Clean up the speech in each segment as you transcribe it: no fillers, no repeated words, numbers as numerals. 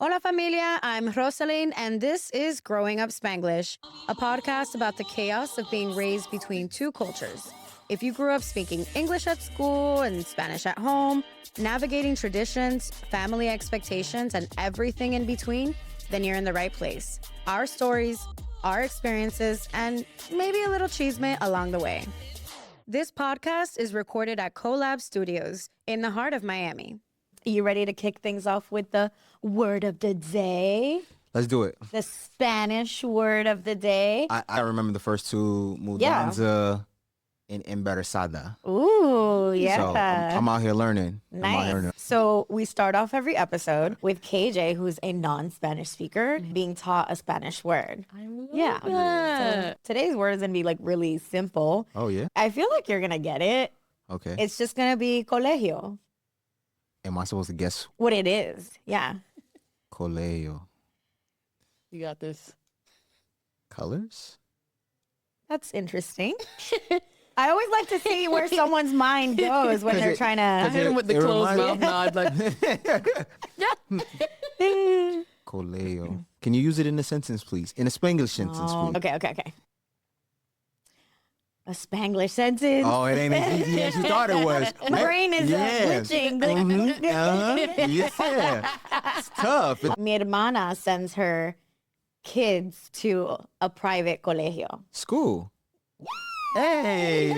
Hola familia, I'm Roselyn, and this is Growing Up Spanglish, a podcast about the chaos of being raised between two cultures. If you grew up speaking English at school and Spanish at home, navigating traditions, family expectations, and everything in between, then you're in the right place. Our stories, our experiences, and maybe a little chisme along the way. This podcast is recorded at CoLab Studios in the heart of Miami. You ready to kick things off with the word of the day? Let's do it. The Spanish word of the day. I remember the first two, mudanza and embarazada. Ooh, yeah. So I'm out here learning. Nice. So we start off every episode with KJ, who's a non-Spanish speaker, being taught a Spanish word. I love that. So today's word is going to be like really simple. Oh, yeah? I feel like you're going to get it. Okay. It's just going to be colegio. Am I supposed to guess? What it is. Yeah. Colegio. You got this. Colors? That's interesting. I always like to see where someone's mind goes when they're trying I to... hit him with the closed mouth nod. Like, Colegio. Can you use it in a sentence, please? In a Spanglish sentence, please. Okay. A Spanglish sentence. Oh, it ain't as easy as you thought it was. My brain is glitching. Yeah. It's tough. Mi hermana sends her kids to a private colegio. School. Hey,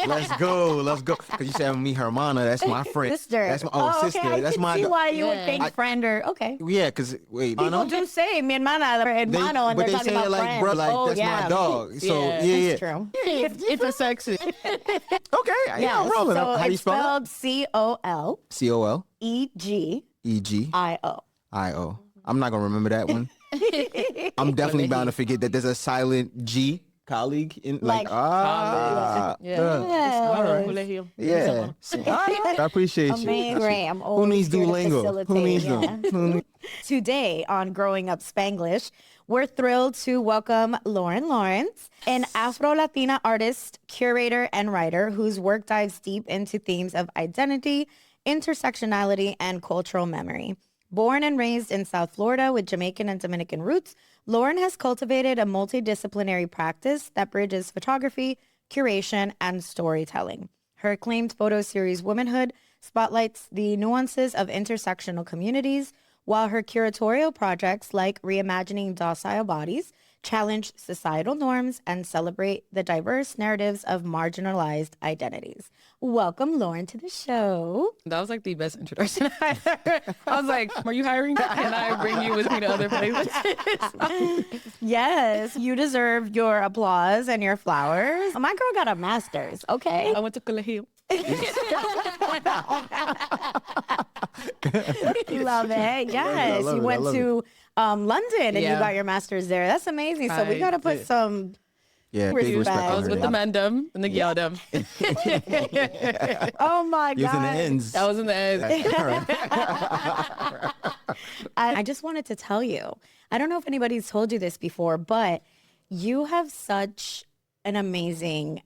let's go. Because you said me, hermana, that's my friend. Sister. That's my sister. Okay. That's I my. can see why you would Yeah. think friend or okay. Yeah, because wait, People do say mi hermana or hermano, and but they're they talking say about it like, friends. bro, like that's my dog. So yeah. That's true. it's a sexy. Okay, yeah, I'm rolling. So How do you it's spell it? spelled COLEGIO. COLEGIO. I'm not gonna remember that one. I'm definitely bound to forget that there's a silent G. Colleague in Like- Yeah. Colegio. Yeah. I appreciate you. Amazing. Great. I'm Who always needs here to Duolingo? Who facilitate, needs yeah. them? Today on Growing Up Spanglish, we're thrilled to welcome Lauryn Lawrence, an Afro-Latina artist, curator, and writer whose work dives deep into themes of identity, intersectionality, and cultural memory. Born and raised in South Florida with Jamaican and Dominican roots, Lauryn has cultivated a multidisciplinary practice that bridges photography, curation, and storytelling. Her acclaimed photo series Womanhood spotlights the nuances of intersectional communities, while her curatorial projects like Reimagining Docile Bodies challenge societal norms and celebrate the diverse narratives of marginalized identities. Welcome, Lauryn, to the show. That was like the best introduction I heard. I was like, are you hiring? Can I bring you with me to other places? Yes, you deserve your applause and your flowers. My girl got a master's, okay? I went to Colegio. Love it. Yes, love you it. I went love to London and you Yeah. got your master's there. That's amazing. So we I got to put did. some... Yeah, big respect. I I on was her with the name. mandem and the gyaldem. Oh my God. Using the ends. That was in the end. I just wanted to tell you, I don't know if anybody's told you this before, but you have such an amazing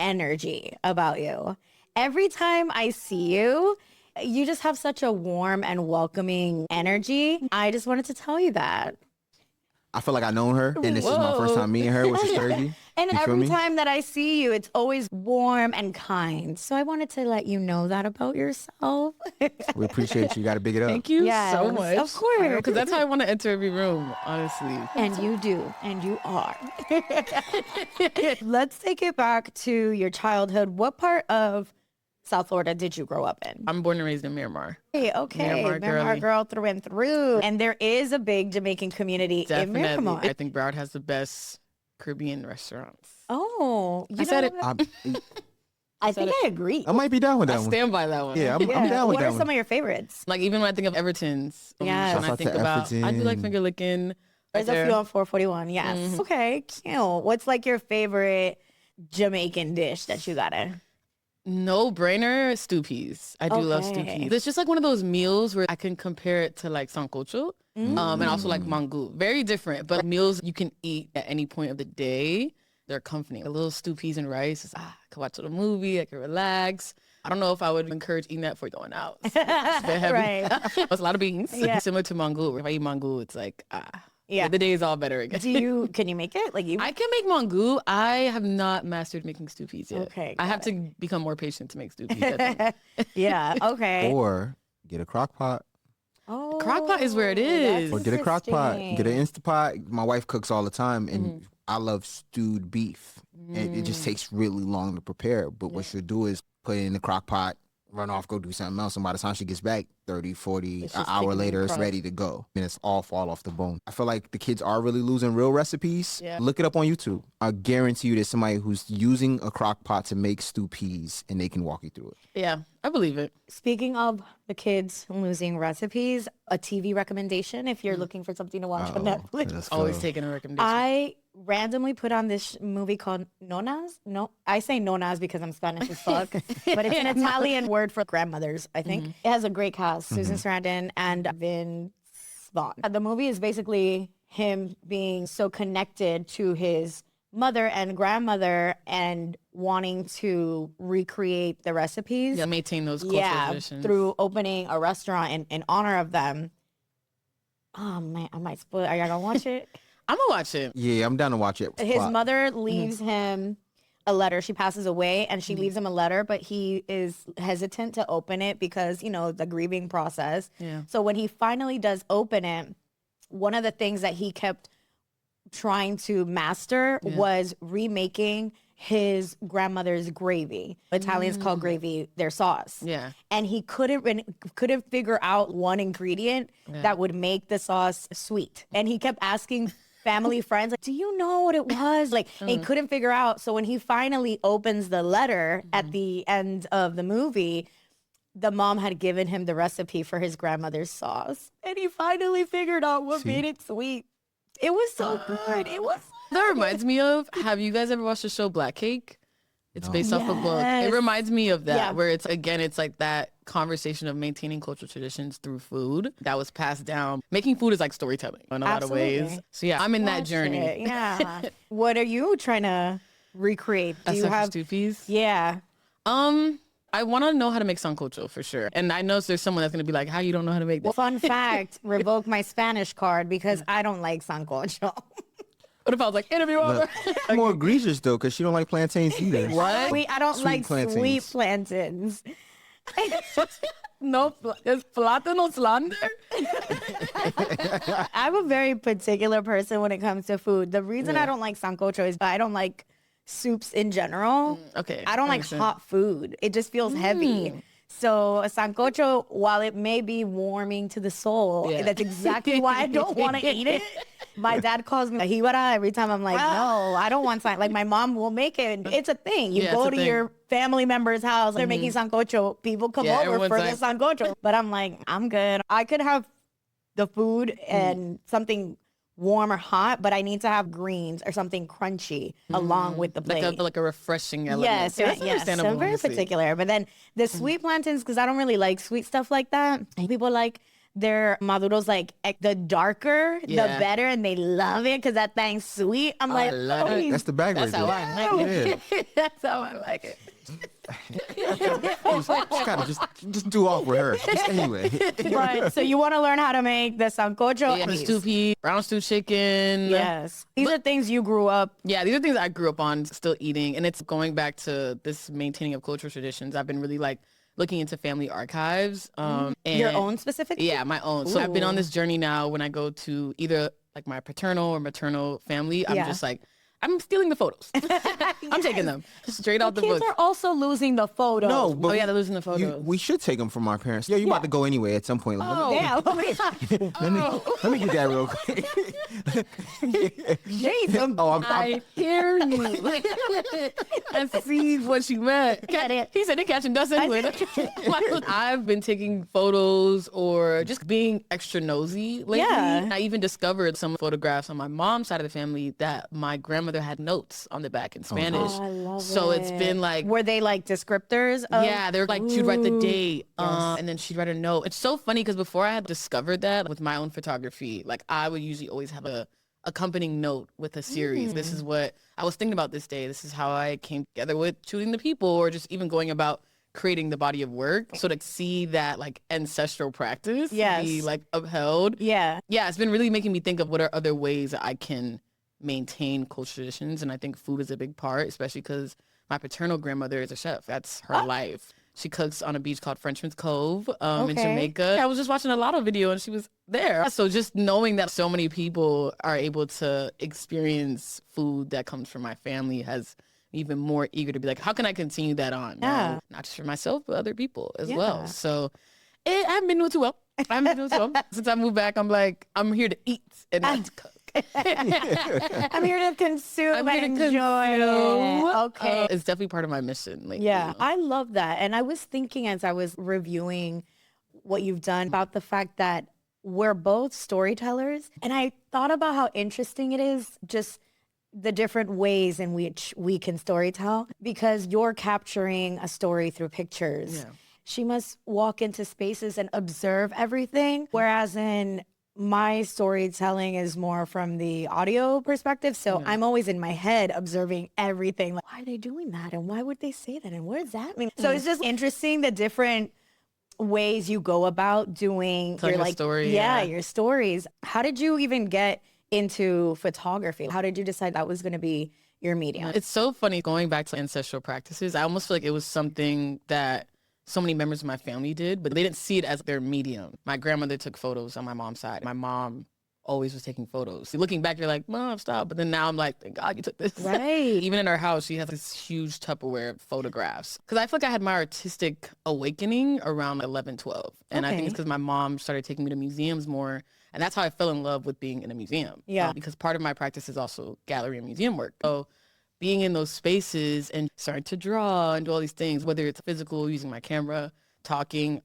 energy about you. Every time I see you, you just have such a warm and welcoming energy. I just wanted to tell you that. I feel like I know her, and this is my first time meeting her, which is crazy. And You feel every me? time that I see you, it's always warm and kind. So I wanted to let you know that about yourself. We appreciate you. You got to big it up. Thank you Yes, so much. of course. Because that's how I want to enter every room, honestly. And you do, and you are. Let's take it back to your childhood. What part of South Florida did you grow up in? I'm born and raised in Miramar. Hey, okay, Miramar girly. girl through and through. And there is a big Jamaican community in Definitely. Miramar. I think Broward has the best Caribbean restaurants. Oh, you I said it. know what? I think I agree. I might be down with that I one. stand by that one. Yeah, I'm down with What that are one. some of your favorites? Like even when I think of Everton's, Yes. when Shout I out think to about, I do like Everton. finger licking. There's a few on 441. Yes. Mm-hmm. Okay, cute. What's like your favorite Jamaican dish that you gotta? No brainer, stew peas. I do love stew Okay. peas. It's just like one of those meals where I can compare it to like sancocho, and also like mangu. Very different, but meals you can eat at any point of the day. They're comforting. A little stew peas and rice. I can watch a little movie. I can relax. I don't know if I would encourage eating that for going out. It's very heavy. Right. It's a lot of beans. Yeah. Similar to mangu. If I eat mangu, it's like, Yeah. the day is all better again. Can you make it? Like you? I can make mangu. I have not mastered making stew peas yet. Okay, I got have to become more patient to make stew peas. I think. Yeah. Okay. Or get a crock pot. Oh, Crock pot is where it is. Or get a crock pot. Get an interesting. Instapot. My wife cooks all the time, and I love stewed beef. And it just takes really long to prepare. But what she'll do is put it in the crock pot, run off, go do something else. And by the time she gets back, 30, 40, It's an just hour sticking in later, the it's crock. ready to go. And it's all fall off the bone. I feel like the kids are really losing real recipes. Yeah. Look it up on YouTube. I guarantee you there's somebody who's using a crock pot to make stew peas, and they can walk you through it. Yeah, I believe it. Speaking of the kids losing recipes, a TV recommendation if you're looking for something to watch on Netflix. Let's Always go. taking a recommendation. I randomly put on this movie called Nonas. No, I say Nonas because I'm Spanish as fuck, but it's an Italian word for grandmothers, I think. It has a great cast, Susan Sarandon and Vince Vaughn. The movie is basically him being so connected to his mother and grandmother and wanting to recreate the recipes. Yeah, maintain those cultural traditions. Through opening a restaurant in honor of them. Oh man, I might spoil. Are y'all gonna watch it? I'm gonna watch it. Yeah, I'm down to watch it. His Plot. mother leaves him a letter. She passes away and she leaves him a letter, but he is hesitant to open it because, you know, the grieving process. Yeah. So when he finally does open it, one of the things that he kept trying to master was remaking his grandmother's gravy. Italians call gravy their sauce. Yeah. And he couldn't figure out one ingredient that would make the sauce sweet. And he kept asking family friends, like, do you know what it was? Like, he couldn't figure out. So when he finally opens the letter at the end of the movie, the mom had given him the recipe for his grandmother's sauce. And he finally figured out what made it sweet. It was so good. It was. That reminds me of, have you guys ever watched the show Black Cake? It's based off a book. Yes. It reminds me of that, Yeah. where it's like that conversation of maintaining cultural traditions through food that was passed down. Making food is like storytelling in a lot of ways. Absolutely. So yeah, I'm in that Watch journey. it. Yeah. What are you trying to recreate? Do you Aside from have? stew peas? Yeah. I want to know how to make sancocho for sure. And I know there's someone that's going to be like, how you don't know how to make that? Fun fact: revoke my Spanish card because I don't like sancocho. What if I was like, interview over? Look, more egregious though, because she don't like plantains either. What? I don't Sweet like plantains. sweet plantains. No, is plátano slander? I'm a very particular person when it comes to food. The reason I don't like sancocho is I don't like soups in general. Okay. I don't like understand. hot food. It just feels heavy. So a sancocho, while it may be warming to the soul, Yeah. that's exactly why I don't want to eat it. My dad calls me a jibara every time. I'm like, no, I don't want like my mom will make it. It's a thing. You Yeah, go it's a to thing. your family member's house, they're making sancocho. People come Yeah, over for the everyone's sancocho. But I'm like, I'm good. I could have the food and something warm or hot, but I need to have greens or something crunchy along with the plate. Like a refreshing element. Yes, Yeah, that's yes. understandable, I'm very honestly. particular. But then the sweet plantains, because I don't really like sweet stuff like that. People like their maduros like the darker, the Yeah. better, and they love it because that thing's sweet. I'm like, love oh, it. That's the bag That's right how there. I like it. Yeah. That's how I like it. Just gotta just do off with her. Just anyway. but so you want to learn how to make the sancocho? Yeah, Please. stew pea, brown stew chicken. Yes, these are things you grew up. Yeah, these are things I grew up on, still eating. And it's going back to this maintaining of cultural traditions. I've been really like looking into family archives. And Your own specifically? Yeah, my own. So I've been on this journey now. When I go to either like my paternal or maternal family, I'm Yeah. just like, I'm stealing the photos. I'm taking them straight out the Kids books. are also losing the photos. No, but Oh yeah, they're losing the photos. we should take them from our parents. Yeah, you about to go anyway at some point. Like, Oh. Yeah. let me get that real quick. Jeez, I hear you. I see what you meant. Get it. He said they're catching dust anyway. I've been taking photos or just being extra nosy lately. Yeah. I even discovered some photographs on my mom's side of the family that my grandmother had notes on the back in Spanish. Oh, I love so it. it's been like, Were they like descriptors? Of, yeah, they're like, she'd write the Ooh. date and then she'd write a note. It's so funny because before I had discovered that with my own photography, like I would usually always have a accompanying note with a series. This is what I was thinking about this day. This is how I came together with choosing the people or just even going about creating the body of work. So to see that like ancestral practice Yes. be like upheld. Yeah. Yeah, it's been really making me think of what are other ways that I can maintain cultural traditions. And I think food is a big part, especially because my paternal grandmother is a chef. That's her life. She cooks on a beach called Frenchman's Cove in Jamaica. I was just watching a Lotto video and she was there. So just knowing that so many people are able to experience food that comes from my family has even more eager to be like, how can I continue that on? Yeah. Now, not just for myself, but other people as Yeah. well. So I haven't been doing too well. I haven't been doing too well. Since I moved back, I'm like, I'm here to eat and not to cook. I'm here to consume and enjoy it. Okay. It's definitely part of my mission lately. Yeah, you know? I love that. And I was thinking as I was reviewing what you've done about the fact that we're both storytellers. And I thought about how interesting it is just the different ways in which we can storytell, because you're capturing a story through pictures. Yeah. She must walk into spaces and observe everything. Whereas in my storytelling is more from the audio perspective. So I'm always in my head observing everything. Like, why are they doing that? And why would they say that? And what does that mean? So it's just interesting the different ways you go about doing Telling your a like story, your stories. How did you even get into photography? How did you decide that was going to be your medium? It's so funny going back to ancestral practices. I almost feel like it was something that so many members of my family did, but they didn't see it as their medium. My grandmother took photos on my mom's side. My mom always was taking photos. Looking back, you're like, Mom, stop. But then now I'm like, thank God you took this. Right. Even in our house, she has this huge Tupperware of photographs. Because I feel like I had my artistic awakening around 11, 12. And I think it's because my mom started taking me to museums more. And that's how I fell in love with being in a museum. Yeah. Because part of my practice is also gallery and museum work. So being in those spaces and starting to draw and do all these things, whether it's physical, using my camera, talking,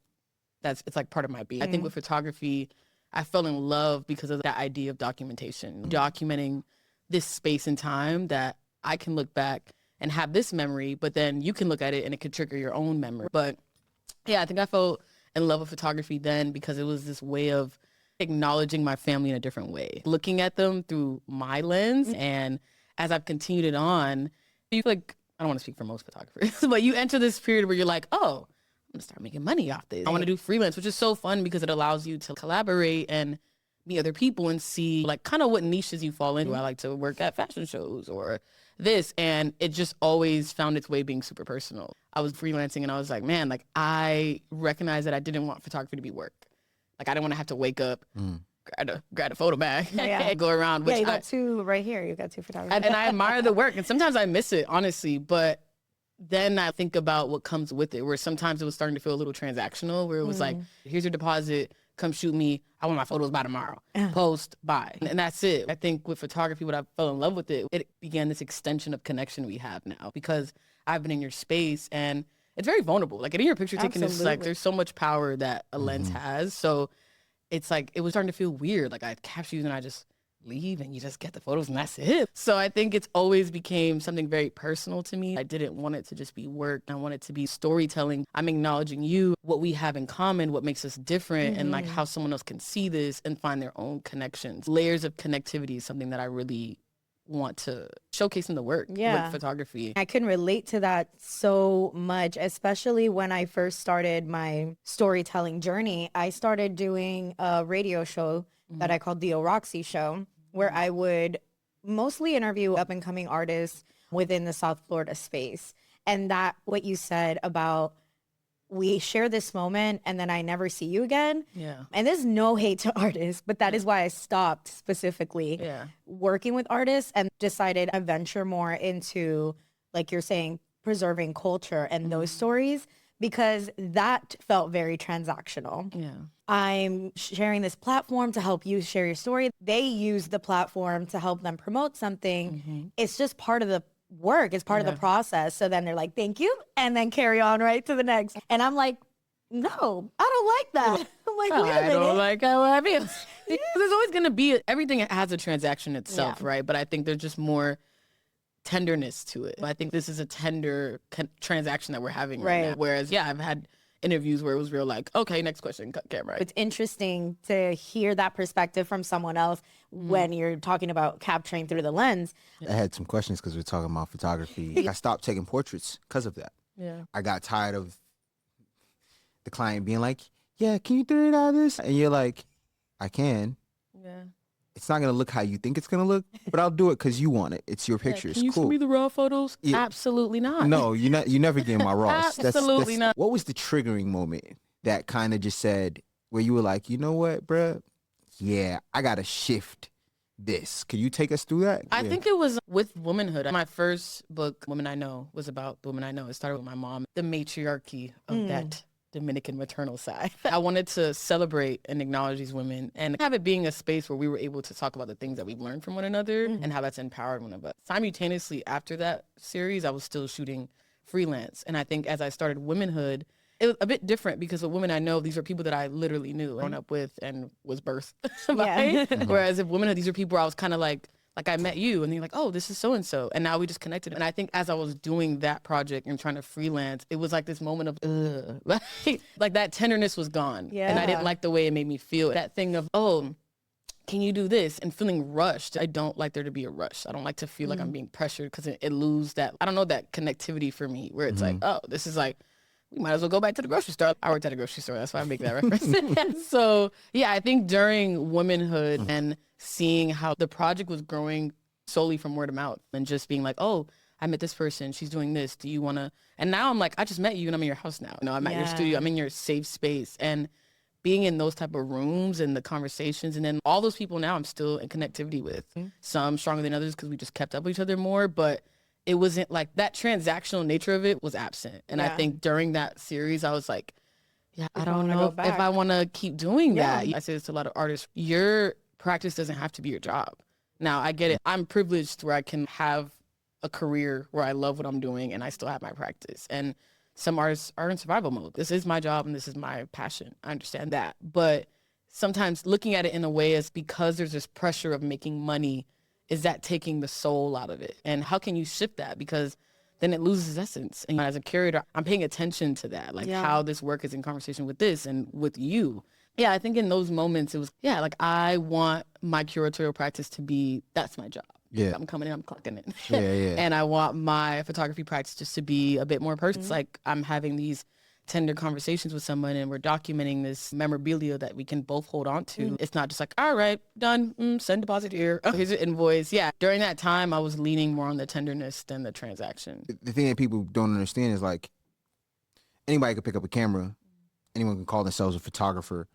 it's like part of my being. I think with photography, I fell in love because of that idea of documentation, documenting this space and time that I can look back and have this memory, but then you can look at it and it could trigger your own memory. But yeah, I think I fell in love with photography then because it was this way of acknowledging my family in a different way, looking at them through my lens. And as I've continued it on, you like, I don't want to speak for most photographers, but you enter this period where you're like, oh, I'm gonna start making money off this. I want to do freelance, which is so fun because it allows you to collaborate and meet other people and see like kind of what niches you fall into. I like to work at fashion shows or this, and it just always found its way being super personal. I was freelancing and I was like, man, like I recognized that I didn't want photography to be work. Like I didn't want to have to wake up, grab a photo bag, and go around. Which you got two right here. You got two photographers. and I admire the work, and sometimes I miss it, honestly. But then I think about what comes with it, where sometimes it was starting to feel a little transactional, where it was like, here's your deposit, come shoot me. I want my photos by tomorrow. Post, bye. And that's it. I think with photography, what I fell in love with it began this extension of connection we have now because I've been in your space and it's very vulnerable. Like getting your picture taken is like, there's so much power that a lens has. So it's like, it was starting to feel weird. Like I capture you and I just leave and you just get the photos and that's it. So I think it's always became something very personal to me. I didn't want it to just be work. I want it to be storytelling. I'm acknowledging you, what we have in common, what makes us different, and like how someone else can see this and find their own connections. Layers of connectivity is something that I really want to showcase in the work with photography. I can relate to that so much, especially when I first started my storytelling journey. I started doing a radio show that I called the Roxy show, where I would mostly interview up and coming artists within the South Florida space. And that what you said about we share this moment and then I never see you again. Yeah. And there's no hate to artists, but that is why I stopped specifically working with artists and decided to venture more into, like you're saying, preserving culture and those stories, because that felt very transactional. Yeah. I'm sharing this platform to help you share your story. They use the platform to help them promote something. It's just part of the work. It's part of the process. So then they're like, thank you. And then carry on right to the next. And I'm like, no, I don't like that. I'm like, wait a minute. I don't like how I feel. There's always going to be, everything has a transaction itself, right? But I think there's just more tenderness to it. I think this is a tender transaction that we're having right now. Whereas, I've had interviews where it was real like, okay, next question, cut camera. It's interesting to hear that perspective from someone else when you're talking about capturing through the lens. I had some questions because we're talking about photography. I stopped taking portraits because of that. Yeah. I got tired of the client being like, yeah, can you do it out of this? And you're like, I can. Yeah. It's not going to look how you think it's going to look, but I'll do it because you want it. It's your picture. Can you it's cool. send me the raw photos? Yeah. Absolutely not. No, you never get my raws. Absolutely not. What was the triggering moment that kind of just said, where you were like, you know what, bruh? Yeah, I got to shift this. Can you take us through that? I think it was with womanhood. My first book, Woman I Know, was about the woman I know. It started with my mom, the matriarchy of that Dominican maternal side. I wanted to celebrate and acknowledge these women and have it being a space where we were able to talk about the things that we've learned from one another and how that's empowered one of us. Simultaneously, after that series, I was still shooting freelance. And I think as I started womanhood, it was a bit different because with Women I Know, these are people that I literally knew, grown up with, and was birthed by. Whereas if Womanhood, these are people where I was kind of like I met you, and you're like, oh, this is so-and-so. And now we just connected. And I think as I was doing that project and trying to freelance, it was like this moment of, like that tenderness was gone. Yeah. And I didn't like the way it made me feel. That thing of, oh, can you do this? And feeling rushed. I don't like there to be a rush. I don't like to feel like I'm being pressured because it loses that, I don't know, that connectivity for me where it's like, oh, this is like, we might as well go back to the grocery store. I worked at a grocery store. That's why I make that reference. So, yeah, I think during womanhood and seeing how the project was growing solely from word of mouth and just being like, oh, I met this person. She's doing this. Do you want to? And now I'm like, I just met you and I'm in your house now. No, I'm at your studio. I'm in your safe space. And being in those type of rooms and the conversations, and then all those people now I'm still in connectivity with. Some stronger than others because we just kept up with each other more. But it wasn't like that transactional nature of it was absent. And I think during that series, I was like, yeah, I don't know if I want to keep doing that. I say this to a lot of artists. Your practice doesn't have to be your job. Now, I get it. I'm privileged where I can have a career where I love what I'm doing and I still have my practice. And some artists are in survival mode. This is my job and this is my passion. I understand that. But sometimes looking at it in a way is because there's this pressure of making money, is that taking the soul out of it? And how can you shift that? Because then it loses essence. And as a curator, I'm paying attention to that, like how this work is in conversation with this and with you. Yeah, I think in those moments, it was, like I want my curatorial practice to be, that's my job. Yeah. I'm coming in, I'm clocking it. Yeah. And I want my photography practice just to be a bit more personal. It's like I'm having these tender conversations with someone and we're documenting this memorabilia that we can both hold on to. It's not just like, all right, done, send deposit here. Oh, here's your invoice. Yeah. During that time, I was leaning more on the tenderness than the transaction. The thing that people don't understand is like anybody can pick up a camera. Anyone can call themselves a photographer.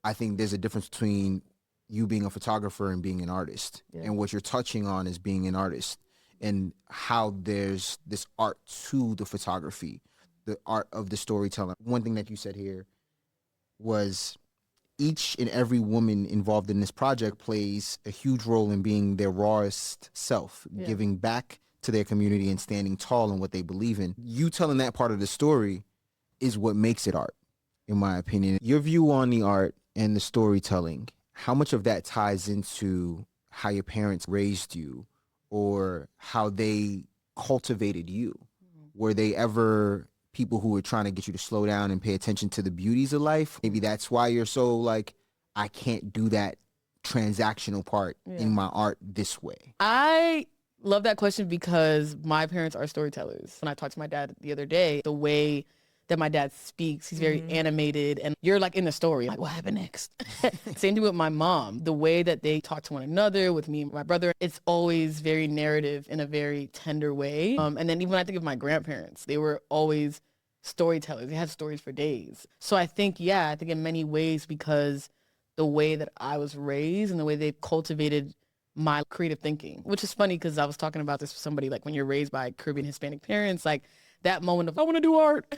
I think there's a difference between you being a photographer and being an artist. And what you're touching on is being an artist and how there's this art to the photography, the art of the storytelling. One thing that you said here was each and every woman involved in this project plays a huge role in being their rawest self, giving back to their community and standing tall in what they believe in. You telling that part of the story is what makes it art, in my opinion. Your view on the art and the storytelling, how much of that ties into how your parents raised you or how they cultivated you? Were they ever people who were trying to get you to slow down and pay attention to the beauties of life? Maybe that's why you're so like, I can't do that transactional part in my art this way. I love that question because my parents are storytellers. When I talked to my dad the other day, the way that my dad speaks, he's very animated and you're like in the story, like what happened next? Same thing with my mom. The way that they talk to one another, with me and my brother, it's always very narrative in a very tender way. And then even when I think of my grandparents, they were always storytellers. They had stories for days. So I think in many ways because the way that I was raised and the way they've cultivated my creative thinking, which is funny because I was talking about this with somebody, like when you're raised by Caribbean Hispanic parents, like that moment of, I want to do art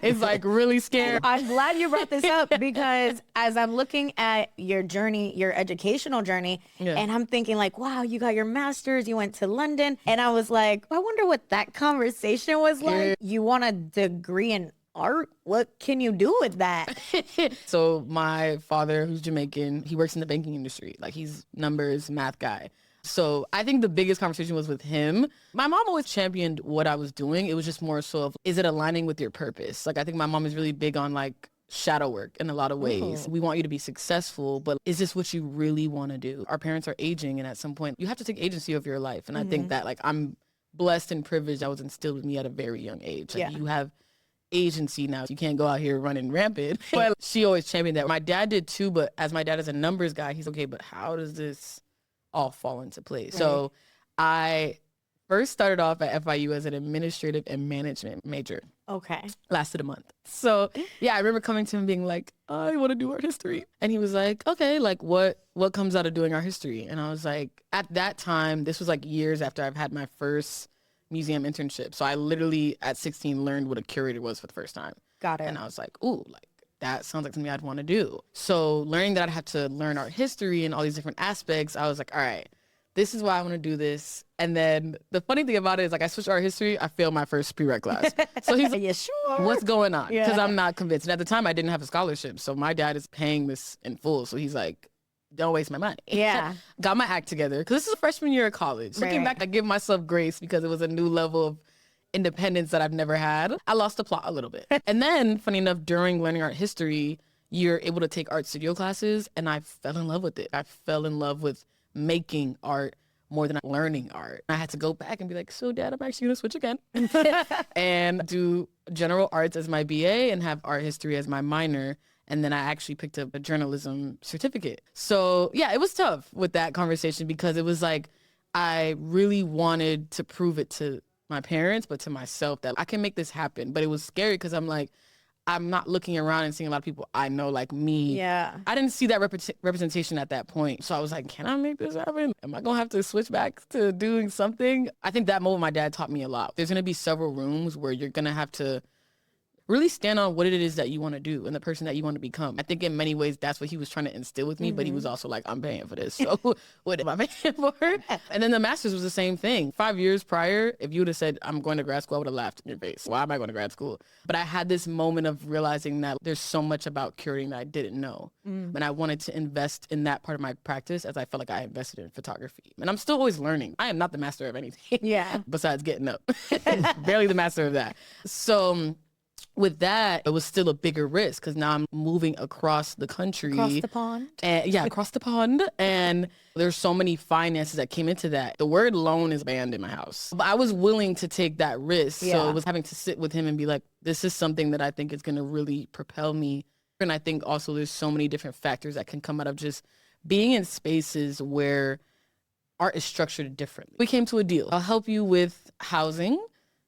is like really scary. I'm glad you brought this up because as I'm looking at your journey, your educational journey, and I'm thinking like, wow, you got your master's, you went to London. And I was like, I wonder what that conversation was like. You want a degree in art? What can you do with that? So my father, who's Jamaican, he works in the banking industry. Like he's numbers, math guy. So I think the biggest conversation was with him. My mom always championed what I was doing. It was just more so of, is it aligning with your purpose? Like I think my mom is really big on like shadow work in a lot of ways. We want you to be successful, but is this what you really want to do? Our parents are aging and at some point you have to take agency of your life. And I think that like I'm blessed and privileged. That was instilled in me at a very young age. Like you have agency now. You can't go out here running rampant. But she always championed that. My dad did too, but as my dad is a numbers guy, he's okay, but how does this all fall into place? Right. So I first started off at FIU as an administrative and management major. Okay. Lasted a month. So yeah, I remember coming to him being like, I want to do art history. And he was like, okay, like what comes out of doing art history? And I was like, at that time, this was like years after I've had my first museum internship. So I literally at 16 learned what a curator was for the first time. Got it. And I was like, ooh, like that sounds like something I'd want to do. So learning that I'd have to learn art history and all these different aspects, I was like, all right, this is why I want to do this. And then the funny thing about it is, like, I switched art history. I failed my first prereq class. So he's like, yeah, sure. What's going on? Because I'm not convinced. And at the time, I didn't have a scholarship. So my dad is paying this in full. So he's like, don't waste my money. Yeah. Got my act together. Because this is a freshman year of college. Right. Looking back, I give myself grace because it was a new level of independence that I've never had. I lost the plot a little bit. And then, funny enough, during learning art history, you're able to take art studio classes. And I fell in love with it. I fell in love with making art more than learning art. I had to go back and be like, so Dad, I'm actually gonna switch again and do general arts as my BA and have art history as my minor. And then I actually picked up a journalism certificate. So yeah, it was tough with that conversation because it was like, I really wanted to prove it to my parents, but to myself that I can make this happen. But it was scary because I'm like, I'm not looking around and seeing a lot of people I know like me. Yeah. I didn't see that representation at that point. So I was like, can I make this happen? Am I going to have to switch back to doing something? I think that moment my dad taught me a lot. There's going to be several rooms where you're going to have to really stand on what it is that you want to do and the person that you want to become. I think in many ways, that's what he was trying to instill with me, but he was also like, I'm paying for this. So what am I paying for? And then the master's was the same thing. 5 years prior, if you would have said, I'm going to grad school, I would have laughed in your face. Why am I going to grad school? But I had this moment of realizing that there's so much about curating that I didn't know. And I wanted to invest in that part of my practice as I felt like I invested in photography. And I'm still always learning. I am not the master of anything. Yeah. Besides getting up. Barely the master of that. So with that, it was still a bigger risk because now I'm moving across the country. Across the pond? Across the pond. And there's so many finances that came into that. The word loan is banned in my house. But I was willing to take that risk. Yeah. So it was having to sit with him and be like, this is something that I think is going to really propel me. And I think also there's so many different factors that can come out of just being in spaces where art is structured differently. We came to a deal. I'll help you with housing,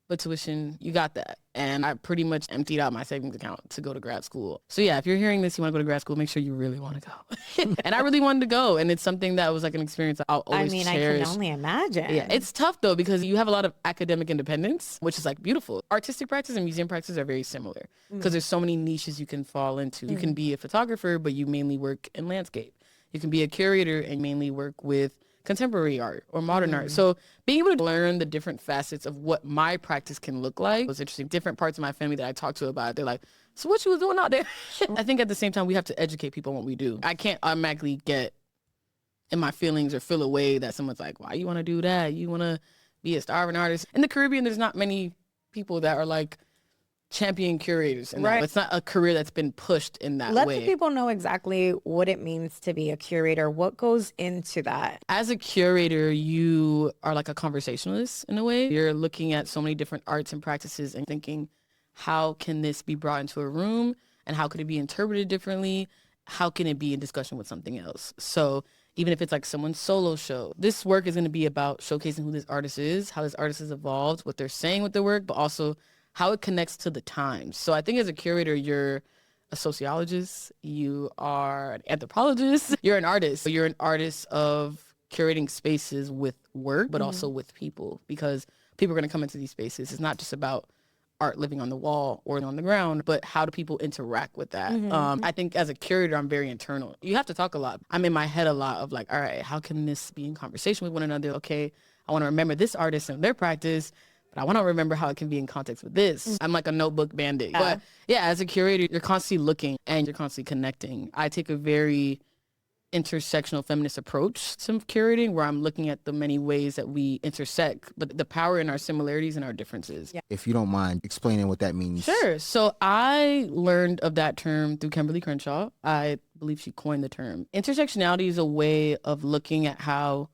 but tuition, you got that. And I pretty much emptied out my savings account to go to grad school. So yeah, if you're hearing this, you want to go to grad school, make sure you really want to go. And I really wanted to go. And it's something that was like an experience I'll always cherish. I can only imagine. Yeah, it's tough though, because you have a lot of academic independence, which is like beautiful. Artistic practice and museum practice are very similar because there's so many niches you can fall into. You can be a photographer, but you mainly work in landscape. You can be a curator and mainly work with contemporary art or modern art. So being able to learn the different facets of what my practice can look like was interesting. Different parts of my family that I talked to about it, they're like, so what you was doing out there? I think at the same time, we have to educate people on what we do. I can't automatically get in my feelings or feel a way that someone's like, why you want to do that? You want to be a starving artist? In the Caribbean, there's not many people that are like champion curators. And right. It's not a career that's been pushed in that way. Let the people know exactly what it means to be a curator. What goes into that? As a curator, you are like a conversationalist in a way. You're looking at so many different arts and practices and thinking, how can this be brought into a room? And how could it be interpreted differently? How can it be in discussion with something else? So even if it's like someone's solo show, this work is going to be about showcasing who this artist is, how this artist has evolved, what they're saying with their work, but also how it connects to the times. So I think as a curator, you're a sociologist, you are an anthropologist, you're an artist. You're an artist of curating spaces with work, but also with people, because people are going to come into these spaces. It's not just about art living on the wall or on the ground, but how do people interact with that? I think as a curator, I'm very internal. You have to talk a lot. I'm in my head a lot of like, all right, how can this be in conversation with one another? Okay, I want to remember this artist and their practice, but I want to remember how it can be in context with this. I'm like a notebook Band-Aid. But yeah, as a curator, you're constantly looking and you're constantly connecting. I take a very intersectional feminist approach to curating, where I'm looking at the many ways that we intersect, but the power in our similarities and our differences. Yeah. If you don't mind explaining what that means. Sure. So I learned of that term through Kimberly Crenshaw. I believe she coined the term. Intersectionality is a way of looking at how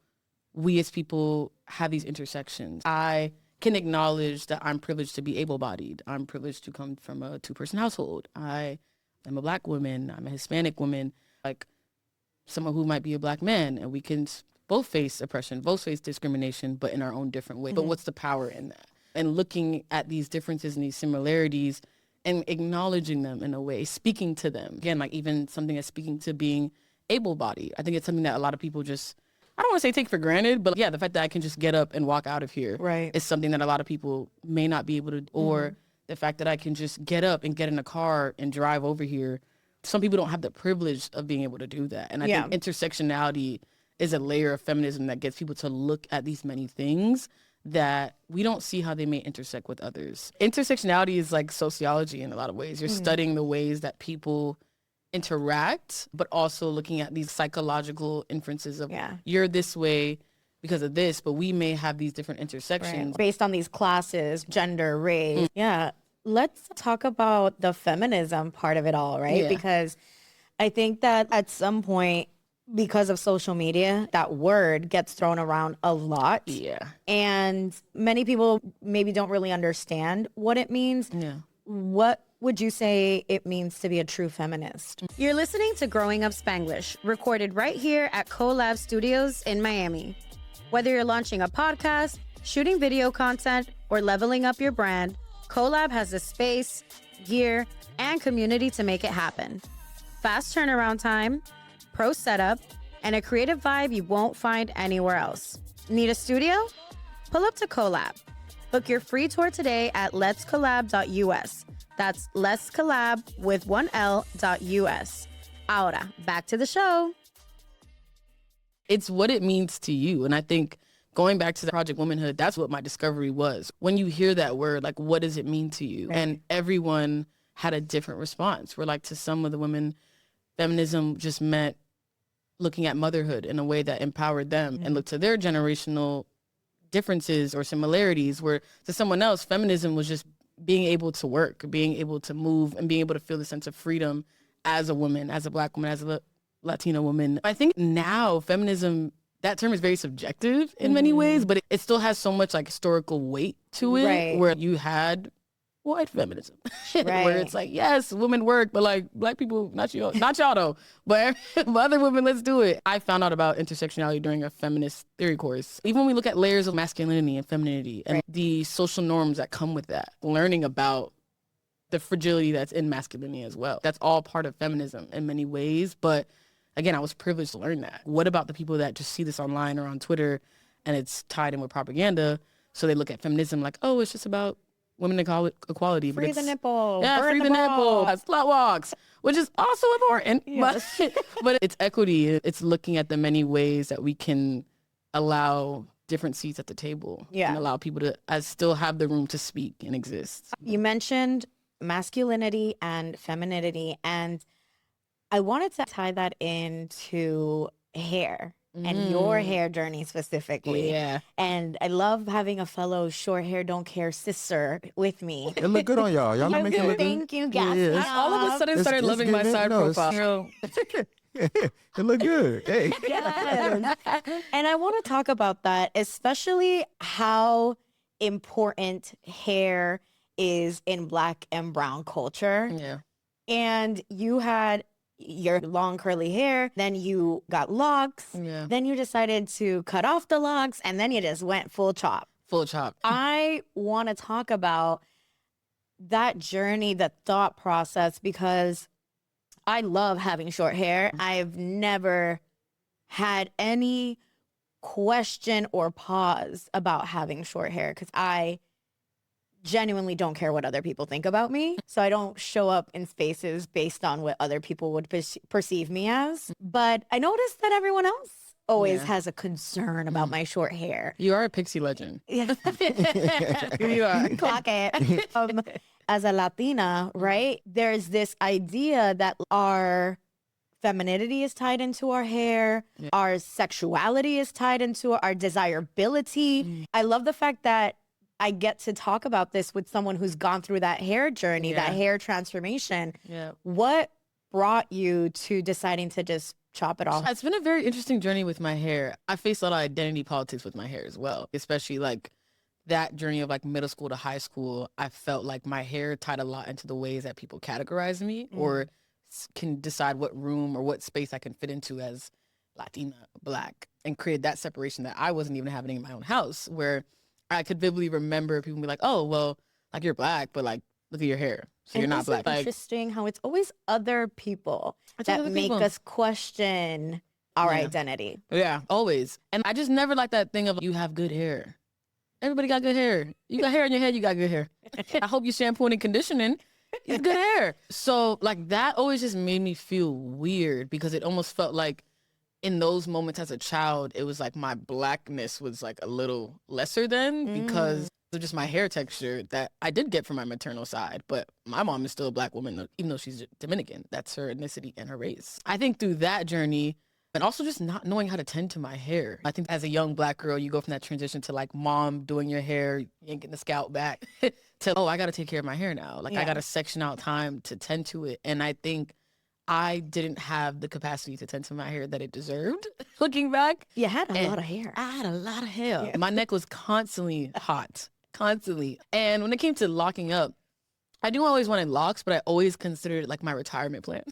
we as people have these intersections. I can acknowledge that I'm privileged to be able-bodied. I'm privileged to come from a 2-person household. I am a Black woman. I'm a Hispanic woman, like someone who might be a Black man. And we can both face oppression, both face discrimination, but in our own different way. But what's the power in that? And looking at these differences and these similarities and acknowledging them in a way, speaking to them. Again, like even something that's speaking to being able-bodied. I think it's something that a lot of people just, I don't want to say take for granted, but yeah, the fact that I can just get up and walk out of here is something that a lot of people may not be able to, or the fact that I can just get up and get in a car and drive over here. Some people don't have the privilege of being able to do that. And I think intersectionality is a layer of feminism that gets people to look at these many things that we don't see how they may intersect with others. Intersectionality is like sociology in a lot of ways. You're studying the ways that people interact, but also looking at these psychological inferences of you're this way because of this, but we may have these different intersections. Based on these classes, gender, race. Yeah. Let's talk about the feminism part of it all, right? Yeah. Because I think that at some point, because of social media, that word gets thrown around a lot. Yeah. And many people maybe don't really understand what it means. Yeah. What would you say it means to be a true feminist? You're listening to Growing Up Spanglish, recorded right here at CoLab Studios in Miami. Whether you're launching a podcast, shooting video content, or leveling up your brand, CoLab has the space, gear, and community to make it happen. Fast turnaround time, pro setup, and a creative vibe you won't find anywhere else. Need a studio? Pull up to CoLab. Book your free tour today at letscollab.us. That's Let's Collab with 1L.us. Ahora, back to the show. It's what it means to you. And I think going back to the Project Womanhood, that's what my discovery was. When you hear that word, like, what does it mean to you? And everyone had a different response. Where like to some of the women, feminism just meant looking at motherhood in a way that empowered them and looked to their generational differences or similarities, where to someone else, feminism was just being able to work, being able to move, and being able to feel the sense of freedom as a woman, as a Black woman, as a Latina woman. I think now feminism, that term is very subjective in many ways, but it still has so much like historical weight to it, where you had white feminism, where it's like, yes, women work, but like Black people, not y'all though, but other women, let's do it. I found out about intersectionality during a feminist theory course. Even when we look at layers of masculinity and femininity and the social norms that come with that, learning about the fragility that's in masculinity as well. That's all part of feminism in many ways. But again, I was privileged to learn that. What about the people that just see this online or on Twitter and it's tied in with propaganda? So they look at feminism like, oh, it's just about women equality. Free the nipple. Yeah, free the nipple. Slut walks, which is also important. Yes. But it's equity. It's looking at the many ways that we can allow different seats at the table and allow people to still have the room to speak and exist. You mentioned masculinity and femininity, and I wanted to tie that into hair and your hair journey specifically. Yeah. And I love having a fellow short hair, don't care sister with me. It look good on y'all. Y'all make it look good. Thank you, guys. Yeah. I all of a sudden started loving my side profile. It look good. Hey. Yes. And I want to talk about that, especially how important hair is in Black and brown culture. Yeah. And you had your long curly hair, then you got locks, then you decided to cut off the locks, and then you just went full chop. Full chop. I want to talk about that journey, the thought process, because I love having short hair. I've never had any question or pause about having short hair because I genuinely don't care what other people think about me. So I don't show up in spaces based on what other people would perceive me as. But I noticed that everyone else always has a concern about my short hair. You are a pixie legend. Yeah. You are. Clock it. As a Latina, right, there's this idea that our femininity is tied into our hair. Our sexuality is tied into our desirability. I love the fact that I get to talk about this with someone who's gone through that hair journey, that hair transformation. What brought you to deciding to just chop it off? It's been a very interesting journey with my hair. I face a lot of identity politics with my hair as well, especially like that journey of like middle school to high school, I felt like my hair tied a lot into the ways that people categorize me or can decide what room or what space I can fit into as Latina, Black, and created that separation that I wasn't even having in my own house, where I could vividly remember people be like, oh, well, like you're Black, but like, look at your hair. So you're not Black. Like, interesting how it's always other people that other make people. us question our identity. Yeah, always. And I just never liked that thing of you have good hair. Everybody got good hair. You got hair in your head, you got good hair. I hope you shampooing and conditioning. It's good hair. So like that always just made me feel weird because it almost felt like in those moments as a child, it was like my Blackness was like a little lesser than because of just my hair texture that I did get from my maternal side. But my mom is still a Black woman, even though she's Dominican. That's her ethnicity and her race. I think through that journey, and also just not knowing how to tend to my hair. I think as a young Black girl, you go from that transition to like mom doing your hair, yanking the scalp back, to, oh, I got to take care of my hair now. Like I got to section out time to tend to it. And I think I didn't have the capacity to tend to my hair that it deserved. Looking back. You had a lot of hair. I had a lot of hair. Yeah. My neck was constantly hot, constantly. And when it came to locking up, I do always wanted locks, but I always considered it like my retirement plan.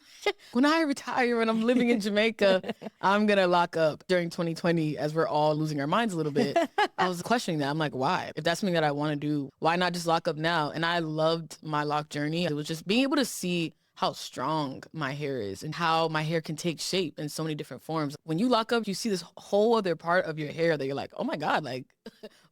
When I retire and I'm living in Jamaica, I'm going to lock up. During 2020, as we're all losing our minds a little bit, I was questioning that. I'm like, why? If that's something that I want to do, why not just lock up now? And I loved my lock journey. It was just being able to see how strong my hair is and how my hair can take shape in so many different forms. When you lock up, you see this whole other part of your hair that you're like, oh my God, like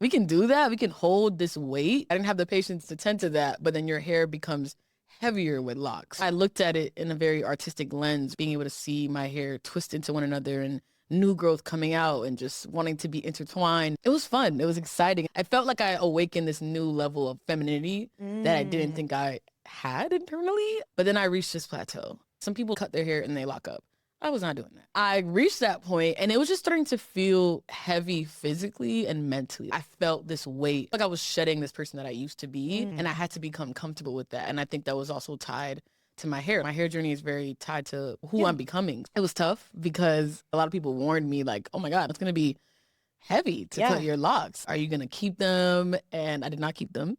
we can do that. We can hold this weight. I didn't have the patience to tend to that, but then your hair becomes heavier with locks. I looked at it in a very artistic lens, being able to see my hair twist into one another and new growth coming out and just wanting to be intertwined. It was fun. It was exciting. I felt like I awakened this new level of femininity that I didn't think I had internally, but then I reached this plateau. Some people cut their hair and they lock up. I was not doing that. I reached that point and it was just starting to feel heavy physically and mentally. I felt this weight, like I was shedding this person that I used to be, and I had to become comfortable with that. And I think that was also tied to my hair. My hair journey is very tied to who I'm becoming. It was tough because a lot of people warned me like, oh my God, it's going to be heavy to cut your locks. Are you going to keep them? And I did not keep them.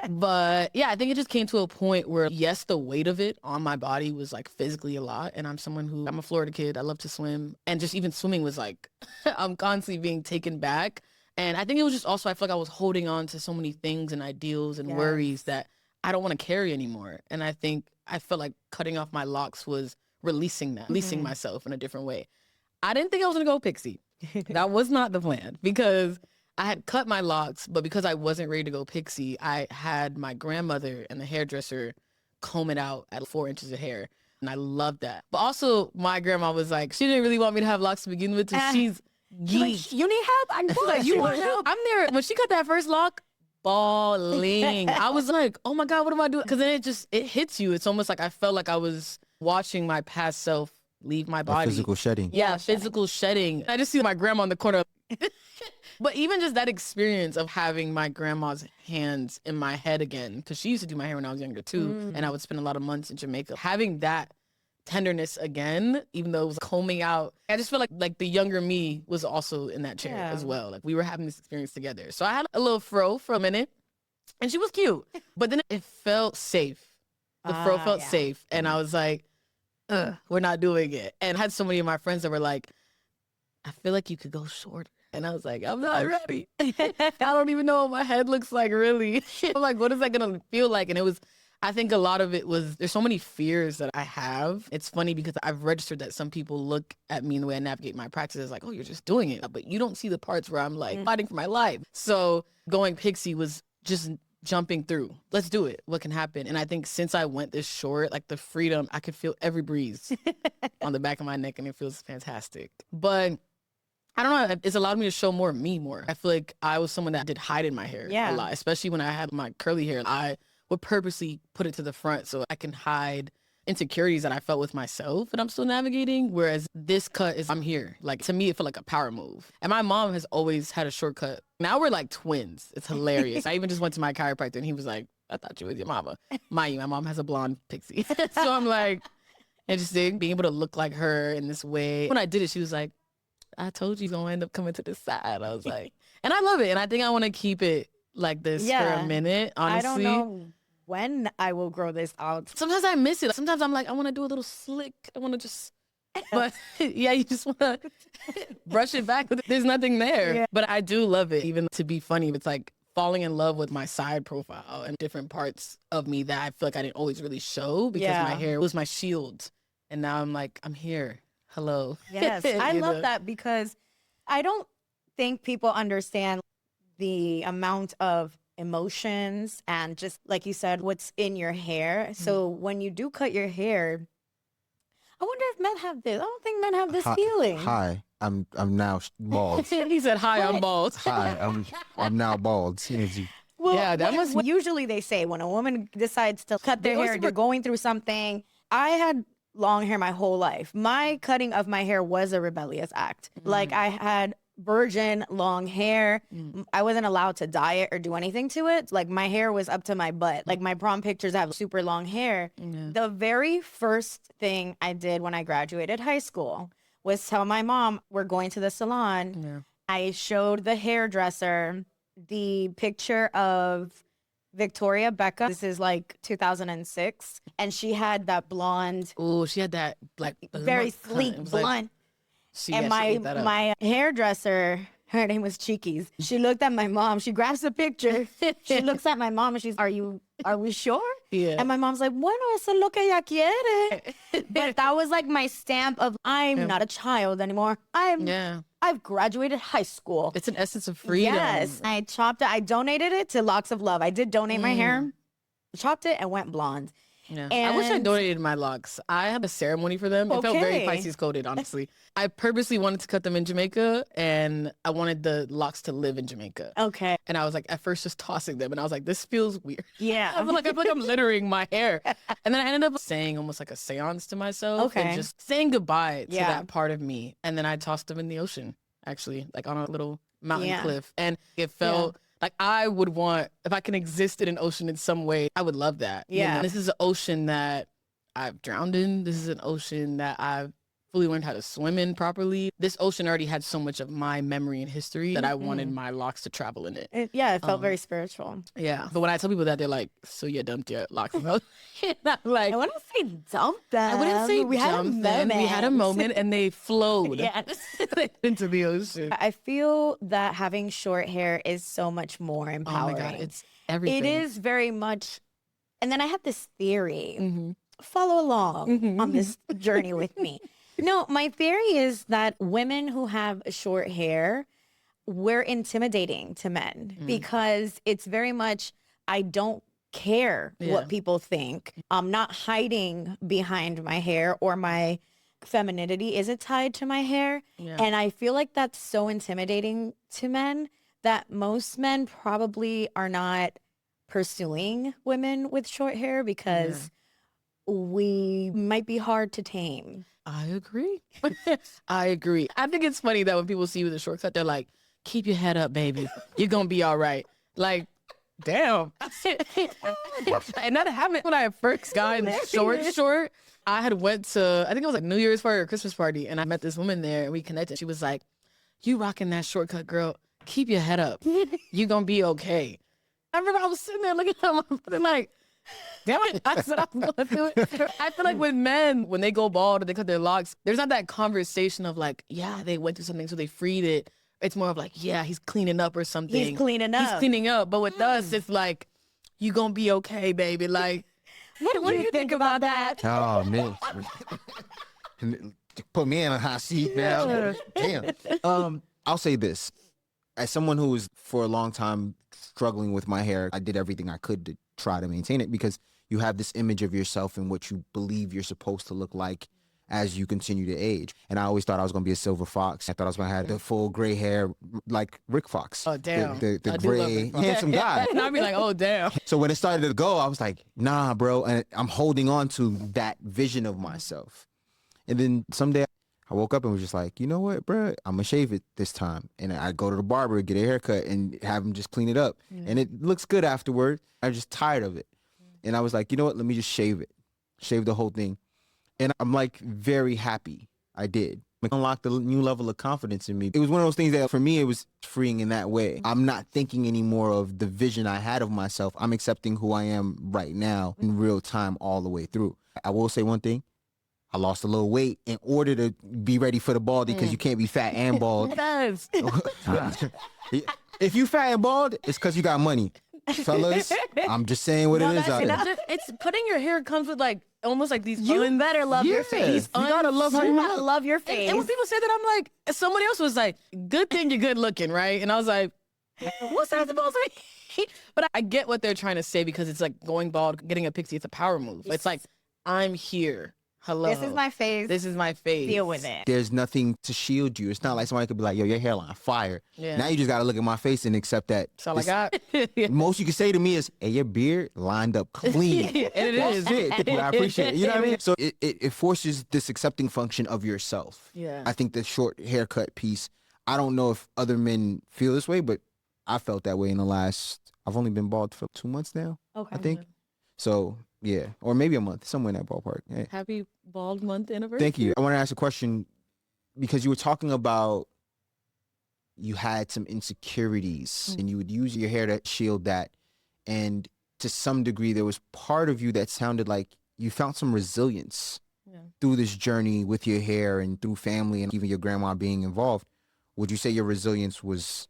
But yeah, I think it just came to a point where, yes, the weight of it on my body was like physically a lot. And I'm a Florida kid. I love to swim. And just even swimming was like, I'm constantly being taken back. And I think it was just also, I feel like I was holding on to so many things and ideals and worries that I don't want to carry anymore. And I think I felt like cutting off my locks was releasing that, releasing myself in a different way. I didn't think I was going to go pixie. That was not the plan because I had cut my locks, but because I wasn't ready to go pixie, I had my grandmother and the hairdresser comb it out at 4 inches of hair. And I loved that. But also my grandma was like, she didn't really want me to have locks to begin with. So she's like, you need help? I like, you want help? I'm there. When she cut that first lock, bawling. I was like, oh my God, what am I doing? Because then it hits you. It's almost like I felt like I was watching my past self leave my body. Physical shedding. Yeah, physical shedding. I just see my grandma in the corner. But even just that experience of having my grandma's hands in my head again, because she used to do my hair when I was younger too, and I would spend a lot of months in Jamaica. Having that tenderness again, even though it was combing out, I just feel like the younger me was also in that chair as well. Like we were having this experience together. So I had a little fro for a minute, and she was cute. But then it felt safe. The fro felt safe, and I was like, we're not doing it. And I had so many of my friends that were like, I feel like you could go shorter. And I was like, I'm not ready. I don't even know what my head looks like, really. I'm like, what is that going to feel like? And it was, I think a lot of it was, there's so many fears that I have. It's funny because I've registered that some people look at me and the way I navigate my practice as like, oh, you're just doing it. But you don't see the parts where I'm like fighting for my life. So going pixie was just jumping through. Let's do it. What can happen? And I think since I went this short, like the freedom, I could feel every breeze on the back of my neck and it feels fantastic. But I don't know, it's allowed me to show more of me more. I feel like I was someone that did hide in my hair a lot, especially when I had my curly hair. I would purposely put it to the front so I can hide insecurities that I felt with myself and I'm still navigating. Whereas this cut is, I'm here. Like to me, it felt like a power move. And my mom has always had a shortcut. Now we're like twins. It's hilarious. I even just went to my chiropractor and he was like, I thought you was your mama. Mind you, my mom has a blonde pixie. So I'm like, interesting, being able to look like her in this way. When I did it, she was like, I told you you're going to end up coming to this side. I was like, and I love it. And I think I want to keep it like this for a minute, honestly. I don't know when I will grow this out. Sometimes I miss it. Sometimes I'm like, I want to do a little slick. I want to just, but yeah, you just want to brush it back. There's nothing there. Yeah. But I do love it. Even to be funny, it's like falling in love with my side profile and different parts of me that I feel like I didn't always really show because my hair was my shield. And now I'm like, I'm here. Hello. Yes, I love that because I don't think people understand the amount of emotions and just like you said, what's in your hair. So when you do cut your hair, I wonder if men have this. I don't think men have this feeling. Hi, I'm now bald. He said, "Hi, I'm bald." Hi, I'm now bald. Well, yeah, that was usually they say when a woman decides to cut their hair, they're going through something. I had long hair my whole life. My cutting of my hair was a rebellious act. Like I had virgin long hair. I wasn't allowed to dye it or do anything to it. Like my hair was up to my butt. Like my prom pictures have super long hair. The very first thing I did when I graduated high school was tell my mom we're going to the salon. I showed the hairdresser the picture of Victoria Beckham. This is like 2006. And she had that blonde. Oh, she had that like very sleek blonde. And my hairdresser, her name was Chiquis. She looked at my mom. She grabs the picture. She looks at my mom and she's, are we sure? Yeah. And my mom's like, bueno, eso es lo que ella quiere. But that was like my stamp of I'm not a child anymore. I've graduated high school. It's an essence of freedom. Yes. I chopped it. I donated it to Locks of Love. I did donate my hair, chopped it and went blonde. Yeah. I wish I donated my locks. I had a ceremony for them. It felt very Pisces coded, honestly. I purposely wanted to cut them in Jamaica and I wanted the locks to live in Jamaica. Okay. And I was like, at first just tossing them. And I was like, this feels weird. Yeah. I feel like I'm littering my hair. And then I ended up saying almost like a seance to myself. And just saying goodbye to that part of me. And then I tossed them in the ocean, actually, like on a little mountain cliff. And it felt... like I would want, if I can exist in an ocean in some way, I would love that. Yeah. You know, this is an ocean that I've drowned in. This is an ocean that I've fully learned how to swim in properly. This ocean already had so much of my memory and history that I wanted my locks to travel in it. It felt very spiritual. Yeah. But when I tell people that, they're like, so you dumped your locks? And I'm like, I wouldn't say dumped them. I wouldn't say we dumped them. We had a moment and they flowed into the ocean. I feel that having short hair is so much more empowering. Oh my God, it's everything. It is very much. And then I have this theory. Follow along on this journey with me. No, my theory is that women who have short hair, we're intimidating to men because it's very much, I don't care what people think. I'm not hiding behind my hair or my femininity isn't tied to my hair. And I feel like that's so intimidating to men that most men probably are not pursuing women with short hair because we might be hard to tame. I agree. I agree. I think it's funny that when people see you with a shortcut, they're like, keep your head up, baby. You're going to be all right. Like, damn. And that happened when I first got in short. I had went to, I think it was like New Year's party or Christmas party. And I met this woman there and we connected. She was like, you rocking that shortcut, girl. Keep your head up. You're going to be okay. I remember I was sitting there looking at my like, damn it, I said I'm gonna do it. I feel like with men, when they go bald or they cut their locks, there's not that conversation of like, yeah, they went through something, so they freed it. It's more of like, yeah, he's cleaning up or something. He's cleaning up. But with us, it's like, you gonna be okay, baby. Like, what do you think about that? Oh, man. Put me in a hot seat now. Damn. I'll say this. As someone who was for a long time struggling with my hair, I did everything I could to try to maintain it because you have this image of yourself and what you believe you're supposed to look like as you continue to age. And I always thought I was going to be a silver fox. I thought I was going to have the full gray hair like Rick Fox. Oh, damn. The gray, handsome guy. And I'd be like, oh, damn. So when it started to go, I was like, nah, bro. And I'm holding on to that vision of myself. And then someday I woke up and was just like, you know what, bro? I'm going to shave it this time. And I go to the barber, get a haircut, and have him just clean it up. And it looks good afterward. I'm just tired of it. And I was like, you know what? Let me just shave it. Shave the whole thing. And I'm like very happy I did It unlocked a new level of confidence in me. It was one of those things that for me, it was freeing in that way. I'm not thinking anymore of the vision I had of myself. I'm accepting who I am right now in real time all the way through. I will say one thing. I lost a little weight in order to be ready for the baldy because you can't be fat and bald. Yes. If you fat and bald, it's because you got money. Fellas, I'm just saying what it is out there. It's putting your hair comes with like almost like these. You better love your Yeah, face. you gotta love how You you gotta look. love your face. And when people say that, I'm like, somebody else was like, good thing you're good looking, right? And I was like, what's that supposed to mean? But I get what they're trying to say because it's like going bald, getting a pixie, it's a power move. It's like, I'm here. Hello. This is my face. This is my face. Deal with it. There's nothing to shield you. It's not like somebody could be like, yo, your hairline fire. Yeah. Now you just gotta look at my face and accept that. That's all I got. Most you can say to me is, hey, your beard lined up clean. And it is. That's it. I appreciate it. You know what I mean? So it forces this accepting function of yourself. Yeah. I think the short haircut piece, I don't know if other men feel this way, but I felt that way in the last, I've only been bald for 2 months now, Okay. I think. So yeah, or maybe a month, somewhere in that ballpark. Yeah. Happy bald month anniversary. Thank you. I want to ask a question because you were talking about you had some insecurities and you would use your hair to shield that. And to some degree, there was part of you that sounded like you found some resilience through this journey with your hair and through family and even your grandma being involved. Would you say your resilience was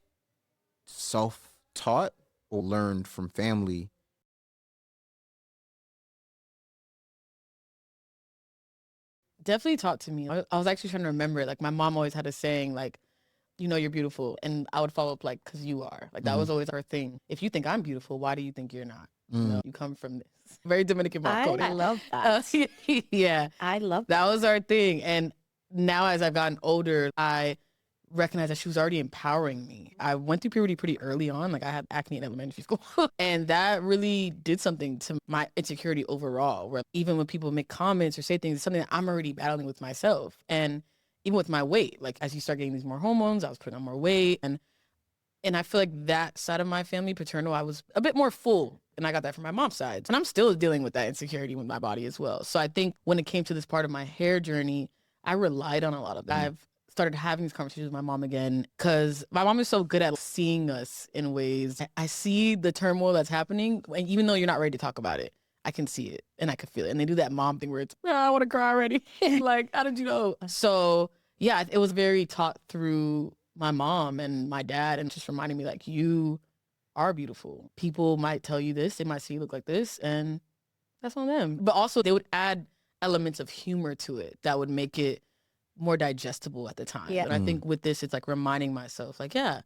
self-taught or learned from family? Definitely taught to me. I was actually trying to remember it. Like my mom always had a saying like, you know, you're beautiful. And I would follow up like, cause you are. Like that was always her thing. If you think I'm beautiful, why do you think you're not? You know, you come from this. Very Dominican mom code. I love that. Yeah. I love that. That was our thing. And now as I've gotten older, I recognize that she was already empowering me. I went through puberty pretty early on. Like I had acne in elementary school. And that really did something to my insecurity overall, where even when people make comments or say things, it's something that I'm already battling with myself. And even with my weight, like as you start getting these more hormones, I was putting on more weight. And I feel like that side of my family, paternal, I was a bit more full. And I got that from my mom's side. And I'm still dealing with that insecurity with my body as well. So I think when it came to this part of my hair journey, I relied on a lot of that. I've started having these conversations with my mom again because my mom is so good at seeing us in ways. I see the turmoil that's happening, and even though you're not ready to talk about it, I can see it and I can feel it. And they do that mom thing where it's, I want to cry already. Like, how did you know? So yeah, it was very taught through my mom and my dad, and just reminding me like, you are beautiful. People might tell you this, they might see you look like this, and that's on them. But also they would add elements of humor to it that would make it more digestible at the time. Yeah. And I think with this, it's like reminding myself, like, yeah,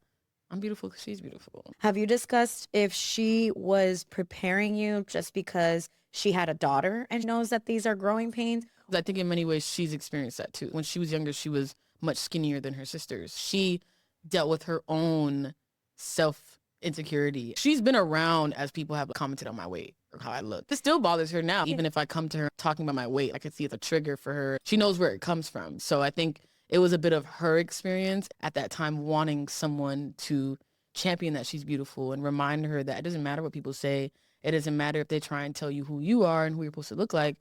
I'm beautiful because she's beautiful. Have you discussed if she was preparing you just because she had a daughter and knows that these are growing pains? I think in many ways she's experienced that too. When she was younger, she was much skinnier than her sisters. She dealt with her own self-insecurity. She's been around as people have commented on my weight or how I look. This still bothers her now. Even if I come to her talking about my weight, I can see it's a trigger for her. She knows where it comes from. So I think it was a bit of her experience at that time, wanting someone to champion that she's beautiful and remind her that it doesn't matter what people say. It doesn't matter if they try and tell you who you are and who you're supposed to look like.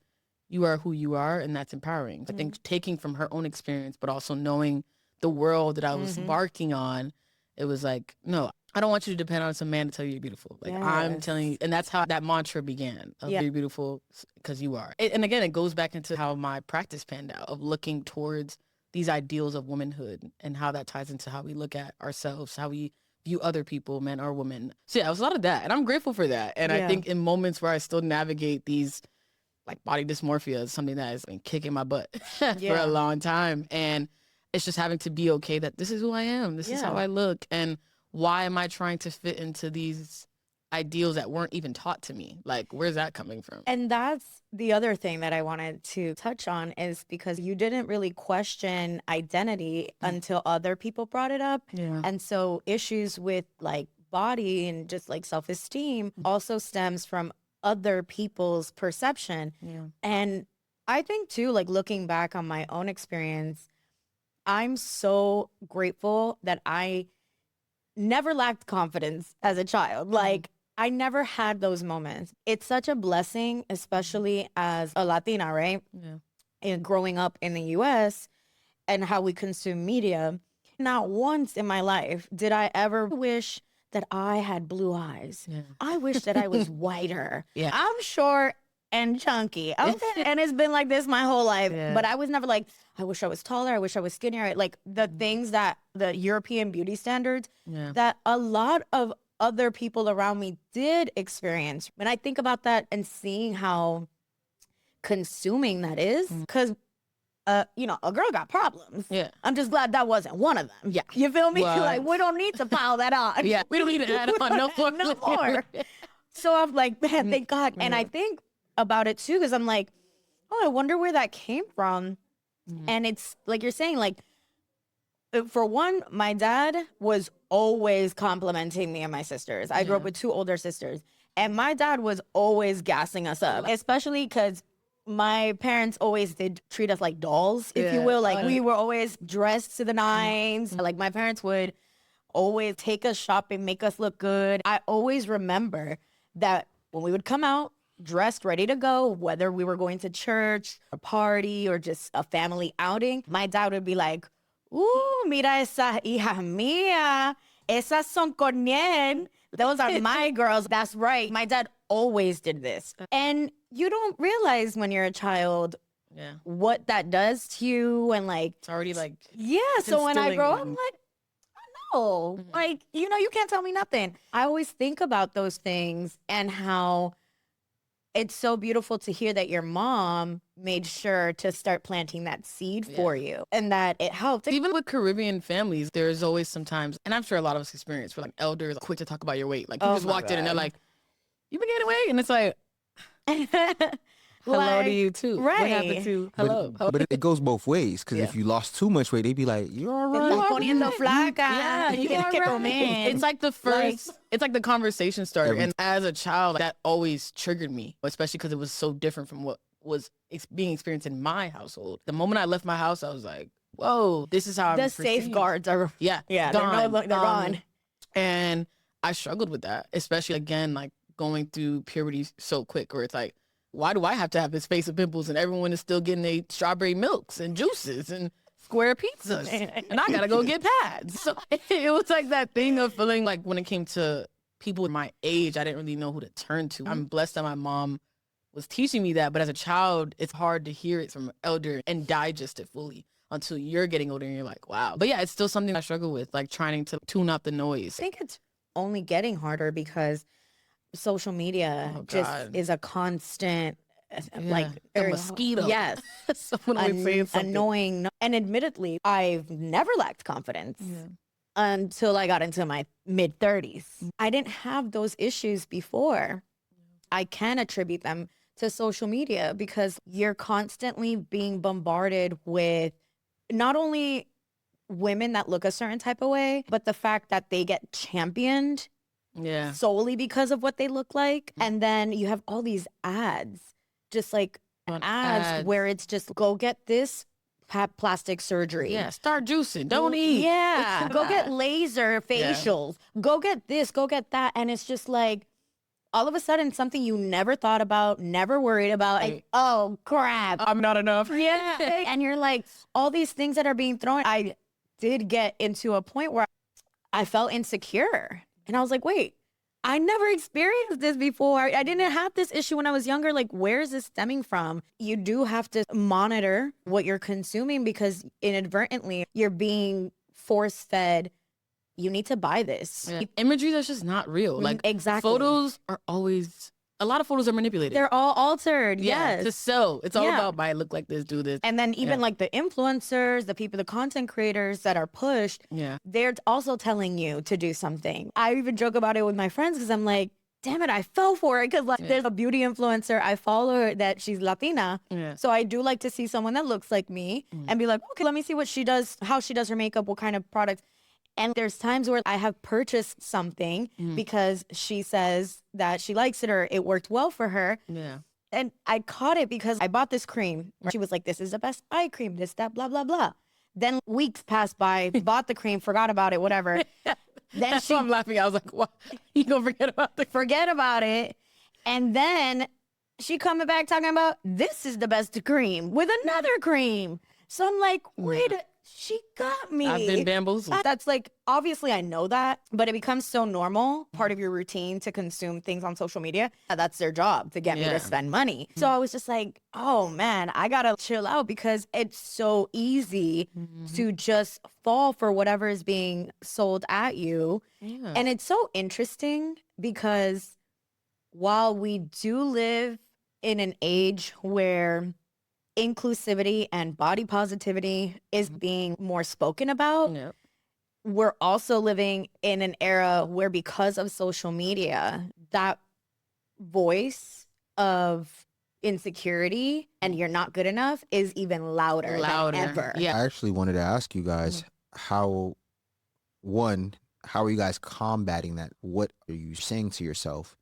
You are who you are, and that's empowering. I think taking from her own experience, but also knowing the world that I was embarking on, it was like, no, I don't want you to depend on some man to tell you you're beautiful. Like, I'm telling you, and that's how that mantra began, of you're beautiful because you are. And again, it goes back into how my practice panned out, of looking towards these ideals of womanhood and how that ties into how we look at ourselves, how we view other people, men or women. So yeah, it was a lot of that, and I'm grateful for that. And I think in moments where I still navigate these, like body dysmorphia is something that has been kicking my butt for a long time. And it's just having to be okay that this is who I am. This is how I look. And why am I trying to fit into these ideals that weren't even taught to me? Like, where's that coming from? And that's the other thing that I wanted to touch on, is because you didn't really question identity until other people brought it up. Yeah. And so issues with like body and just like self-esteem also stems from other people's perception. Yeah. And I think too, like looking back on my own experience, I'm so grateful that I never lacked confidence as a child. Like, I never had those moments. It's such a blessing, especially as a Latina, right? Yeah. And growing up in the US, and how we consume media, not once in my life did I ever wish that I had blue eyes. Yeah. I wish that I was whiter. Yeah. I'm short and chunky. Okay. And it's been like this my whole life. Yeah. But I was never like, I wish I was taller. I wish I was skinnier. Like the things that the European beauty standards Yeah. that a lot of other people around me did experience. When I think about that and seeing how consuming that is, because you know, a girl got problems. Yeah. I'm just glad that wasn't one of them. Yeah. You feel me? Well, like, we don't need to pile that on. Yeah. We don't need to add on no more. No more. So I'm like, man, thank God. And I think about it too, because I'm like, oh, I wonder where that came from. And it's like you're saying, like, for one, my dad was always complimenting me and my sisters. I grew up with 2 older sisters. And my dad was always gassing us up, especially because my parents always did treat us like dolls, if you will. Like, we were always dressed to the nines. Like, my parents would always take us shopping, make us look good. I always remember that when we would come out dressed, ready to go, whether we were going to church, a party, or just a family outing, my dad would be like, mira esa hija mía. Esas son corniel. Those are my girls. That's right. My dad always did this. And you don't realize when you're a child what that does to you. And like, It's already like, so when I instilling grow up, in- I'm like, no, like, you know, you can't tell me nothing. I always think about those things and how it's so beautiful to hear that your mom made sure to start planting that seed for you and that it helped. even with Caribbean families, there's always sometimes, and I'm sure a lot of us experience, where like elders are quick to talk about your weight. Like you just walked in and they're like, you been gaining weight? And it's like, hello Like, to you too. What happened right. to hello? But it goes both ways, because if you lost too much weight, they'd be like, "You're all right." Estás poniendo flaca. Yeah, You you tienes que are comer. right. It's like the first, it's like the conversation starter. And as a child, that always triggered me, especially because it was so different from what was being experienced in my household. The moment I left my house, I was like, whoa, this is how I'm The perceived. safeguards are Yeah, they're gone. gone. And I struggled with that, especially again, like going through puberty so quick, where it's like, why do I have to have this face of pimples and everyone is still getting their strawberry milks and juices and square pizzas and I gotta go get pads? So it was like that thing of feeling like when it came to people my age, I didn't really know who to turn to. I'm blessed that my mom was teaching me that, but as a child, it's hard to hear it from an elder and digest it fully until you're getting older and you're like, wow. But yeah, it's still something I struggle with, like trying to tune out the noise. I think it's only getting harder because social media just is a constant, like, a mosquito. Yes. Someone always saying something. Annoying. And admittedly, I've never lacked confidence until I got into my mid-30s. I didn't have those issues before. I can attribute them to social media because you're constantly being bombarded with not only women that look a certain type of way, but the fact that they get championed solely because of what they look like. And then you have all these ads, just like ads where it's just go get this plastic surgery. Yeah, start juicing. Don't eat. Yeah. Go get laser facials. Go get this, go get that. And it's just like, all of a sudden, something you never thought about, never worried about. Like, oh, crap. I'm not enough. Yeah. And you're like, all these things that are being thrown. I did get into a point where I felt insecure. And I was like, wait, I never experienced this before. I didn't have this issue when I was younger. Like, where is this stemming from? You do have to monitor what you're consuming because inadvertently you're being force-fed. You need to buy this. Yeah. Imagery that's just not real. Like, exactly. photos are always, a lot of photos are manipulated. They're all altered. Yes. To sell. It's all about buy, look like this, do this. And then even like the influencers, the people, the content creators that are pushed, they're also telling you to do something. I even joke about it with my friends because I'm like, damn it, I fell for it. Because like, there's a beauty influencer. I follow her that she's Latina. So I do like to see someone that looks like me and be like, okay, let me see what she does, how she does her makeup, what kind of products. And there's times where I have purchased something because she says that she likes it or it worked well for her. Yeah. And I caught it because I bought this cream. She was like, this is the best eye cream, this, that, blah, blah, blah. Then weeks passed by, bought the cream, forgot about it, whatever. Then That's why I'm laughing. I was like, what? You gonna forget about the forget about it. And then she coming back talking about, this is the best cream with another cream. So I'm like, wait, she got me. I've been bamboozled. That's like, obviously I know that, but it becomes so normal, part of your routine to consume things on social media. That's their job to get me to spend money. So I was just like, oh man, I gotta chill out because it's so easy to just fall for whatever is being sold at you. Yeah. And it's so interesting because while we do live in an age where inclusivity and body positivity is being more spoken about, Yep. we're also living in an era where, because of social media, that voice of insecurity and you're not good enough is even louder than ever. Yeah. I actually wanted to ask you guys how are you guys combating that? What are you saying to yourself?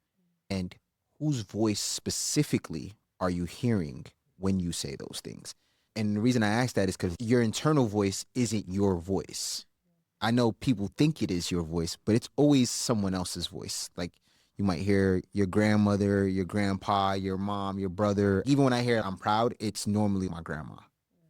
And whose voice specifically are you hearing when you say those things? And the reason I ask that is because your internal voice isn't your voice. I know people think it is your voice, but it's always someone else's voice. Like, you might hear your grandmother, your grandpa, your mom, your brother. Even when I hear I'm proud, it's normally my grandma.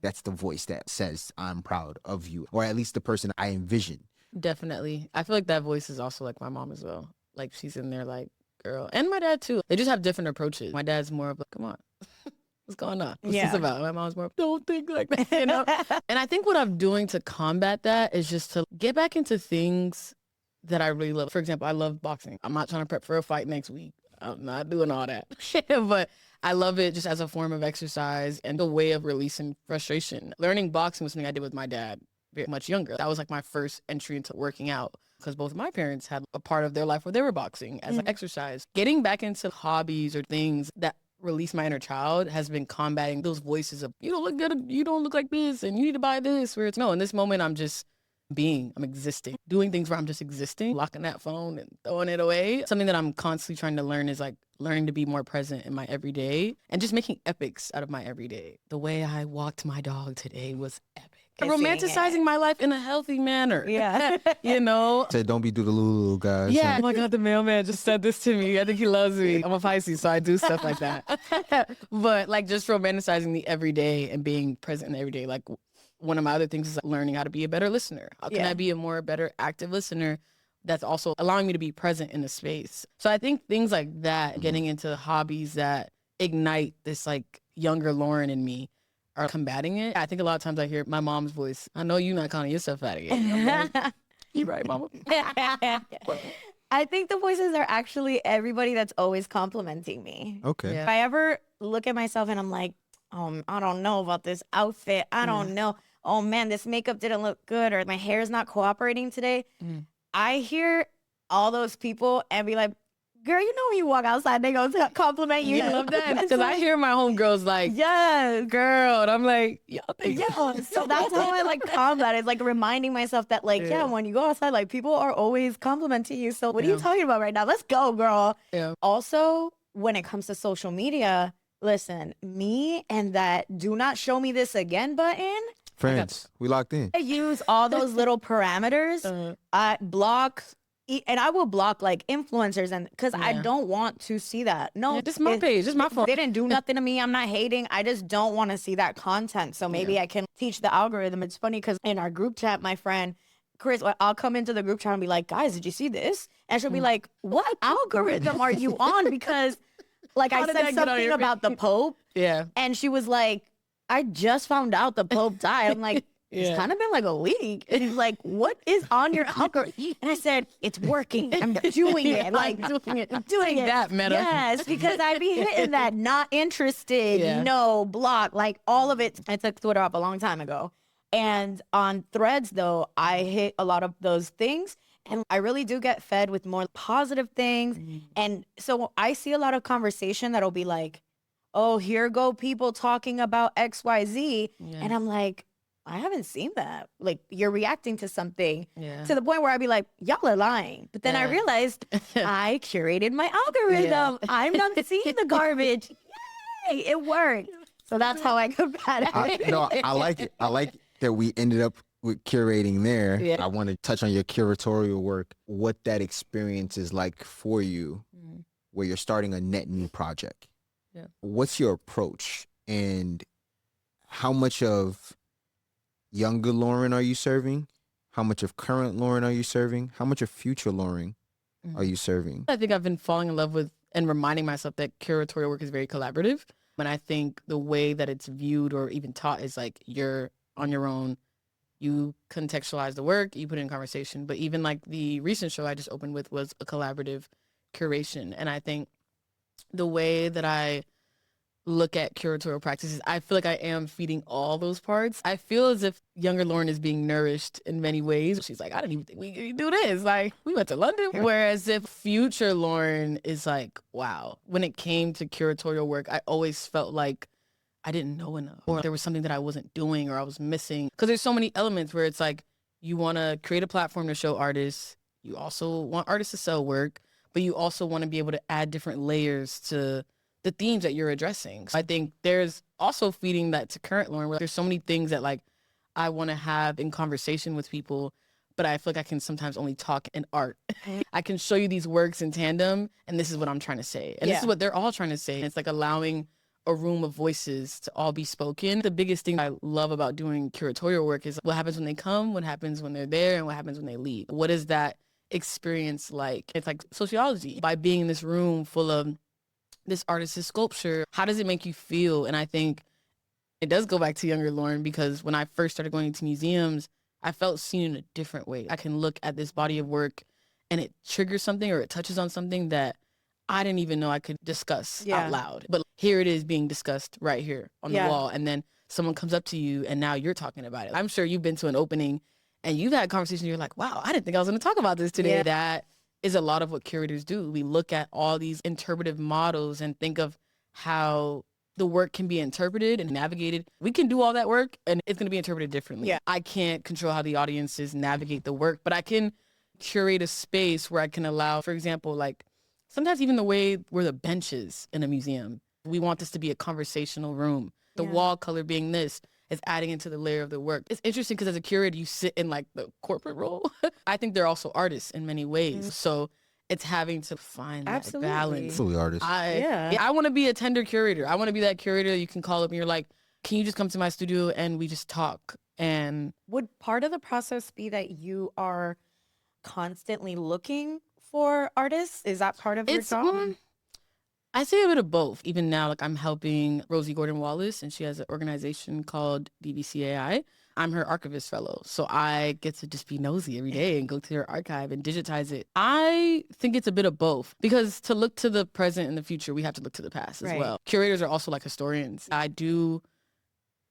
That's the voice that says I'm proud of you, or at least the person I envision. Definitely. I feel like that voice is also like my mom as well. Like, she's in there like, girl. And my dad too. They just have different approaches. My dad's more of like, come on. What's going on? What's this about? My mom's more, don't think like that, you know? And I think what I'm doing to combat that is just to get back into things that I really love. For example, I love boxing. I'm not trying to prep for a fight next week. I'm not doing all that. But I love it just as a form of exercise and a way of releasing frustration. Learning boxing was something I did with my dad very much younger. That was like my first entry into working out because both of my parents had a part of their life where they were boxing as an exercise. Getting back into hobbies or things that release my inner child has been combating those voices of, you don't look good, you don't look like this, and you need to buy this, where it's, no, in this moment, I'm just I'm existing, doing things where I'm just existing, locking that phone and throwing it away. Something that I'm constantly trying to learn is like learning to be more present in my everyday and just making epics out of my everyday. The way I walked my dog today was epic. Romanticizing my life in a healthy manner. Yeah. You know? Said don't be doodaloo, guys. Yeah. Oh my God, the mailman just said this to me. I think he loves me. I'm a Pisces, so I do stuff like that. But like just romanticizing the everyday and being present in the everyday. Like, one of my other things is like learning how to be a better listener. How can I be a more better active listener that's also allowing me to be present in the space? So I think things like that, getting into hobbies that ignite this like younger Lauren in me, are combating it. I think a lot of times I hear my mom's voice. I know you're not calling yourself out of it. I'm like, you right, mama. I think the voices are actually everybody that's always complimenting me. Okay. Yeah. If I ever look at myself and I'm like, I don't know about this outfit. I don't know. Oh man, this makeup didn't look good, or my hair is not cooperating today. I hear all those people and be like, girl, you know when you walk outside, they gonna compliment you. I love that. Because I hear my homegirls like, yes, girl. And I'm like, y'all think so that's how I like combat it. Like reminding myself that like, when you go outside, like people are always complimenting you. So what are you talking about right now? Let's go, girl. Yeah. Also, when it comes to social media, listen, me and that do not show me this again button. Friends, we locked in. I use all those little parameters. I block, and I will block like influencers, and because I don't want to see that. No, this is my page, this is my phone. They didn't do nothing to me. I'm not hating. I just don't want to see that content. So maybe I can teach the algorithm. It's funny because in our group chat, my friend Chris, I'll come into the group chat and be like, guys, did you see this? And she'll be like, what algorithm are you on? Because like I said something about the Pope. Yeah. And she was like, I just found out the Pope died. I'm like, it's kind of been like a week. And he's like, what is on your algorithm? And I said, it's working. I'm doing it. Like, doing it. I'm doing it. That meta. Yes, because I'd be hitting that not interested, no, block, like all of it. I took Twitter off a long time ago. And on Threads, though, I hit a lot of those things. And I really do get fed with more positive things. And so I see a lot of conversation that'll be like, oh, here go people talking about XYZ. And I'm like, I haven't seen that. Like, you're reacting to something to the point where I'd be like, y'all are lying. But then I realized I curated my algorithm. I'm not seeing the garbage. Yay, it worked. So that's how I combat it. I like it. I like that we ended up with curating there. Yeah. I want to touch on your curatorial work, what that experience is like for you, where you're starting a net new project. What's your approach, and how much of younger Lauryn are you serving? How much of current Lauryn are you serving? How much of future Lauryn are you serving? I think I've been falling in love with and reminding myself that curatorial work is very collaborative. And I think the way that it's viewed or even taught is like you're on your own. You contextualize the work, you put it in conversation. But even like the recent show I just opened with was a collaborative curation. And I think the way that I look at curatorial practices, I feel like I am feeding all those parts. I feel as if younger Lauryn is being nourished in many ways. She's like, I didn't even think we could do this. Like, we went to London. Whereas if future Lauryn is like, wow, when it came to curatorial work, I always felt like I didn't know enough, or there was something that I wasn't doing or I was missing. Because there's so many elements where it's like, you want to create a platform to show artists. You also want artists to sell work, but you also want to be able to add different layers to the themes that you're addressing. So I think there's also feeding that to current Lauryn, where there's so many things that like I want to have in conversation with people, but I feel like I can sometimes only talk in art. I can show you these works in tandem, and this is what I'm trying to say. And this is what they're all trying to say. And it's like allowing a room of voices to all be spoken. The biggest thing I love about doing curatorial work is what happens when they come, what happens when they're there, and what happens when they leave. What is that experience like? It's like sociology. By being in this room full of this artist's sculpture, how does it make you feel? And I think it does go back to younger Lauryn, because when I first started going to museums, I felt seen in a different way. I can look at this body of work and it triggers something or it touches on something that I didn't even know I could discuss out loud. But here it is being discussed right here on the wall. And then someone comes up to you and now you're talking about it. I'm sure you've been to an opening and you've had conversations. You're like, wow, I didn't think I was going to talk about this today. That is a lot of what curators do. We look at all these interpretive models and think of how the work can be interpreted and navigated. We can do all that work and it's going to be interpreted differently. I can't control how the audiences navigate the work, but I can curate a space where I can allow, for example, like sometimes even the way where the benches in a museum, we want this to be a conversational room. The wall color being this is adding into the layer of the work. It's interesting because as a curator, you sit in like the corporate role. I think they're also artists in many ways. So it's having to find that balance. Absolutely artists. I want to be a tender curator. I want to be that curator you can call up and you're like, can you just come to my studio and we just talk? And would part of the process be that you are constantly looking for artists? Is that part of your job? I say a bit of both. Even now, like I'm helping Rosie Gordon-Wallace, and she has an organization called BBCAI. I'm her archivist fellow. So I get to just be nosy every day and go to her archive and digitize it. I think it's a bit of both, because to look to the present and the future, we have to look to the past as well. Curators are also like historians. I do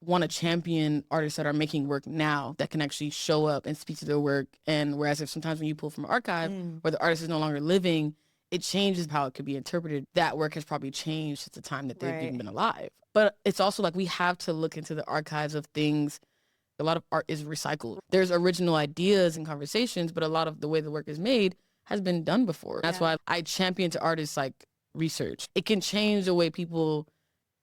want to champion artists that are making work now that can actually show up and speak to their work. And whereas if sometimes when you pull from an archive where the artist is no longer living, it changes how it could be interpreted. That work has probably changed since the time that they've even been alive. But it's also like we have to look into the archives of things. A lot of art is recycled. There's original ideas and conversations, but a lot of the way the work is made has been done before. That's why I champion to artists like research. It can change the way people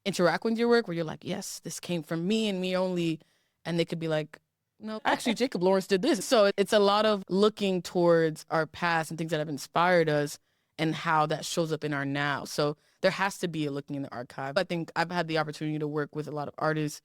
interact with your work, where you're like, yes, this came from me and me only. And they could be like, no, actually, Jacob Lawrence did this. So it's a lot of looking towards our past and things that have inspired us and how that shows up in our now. So there has to be a looking in the archive. I think I've had the opportunity to work with a lot of artists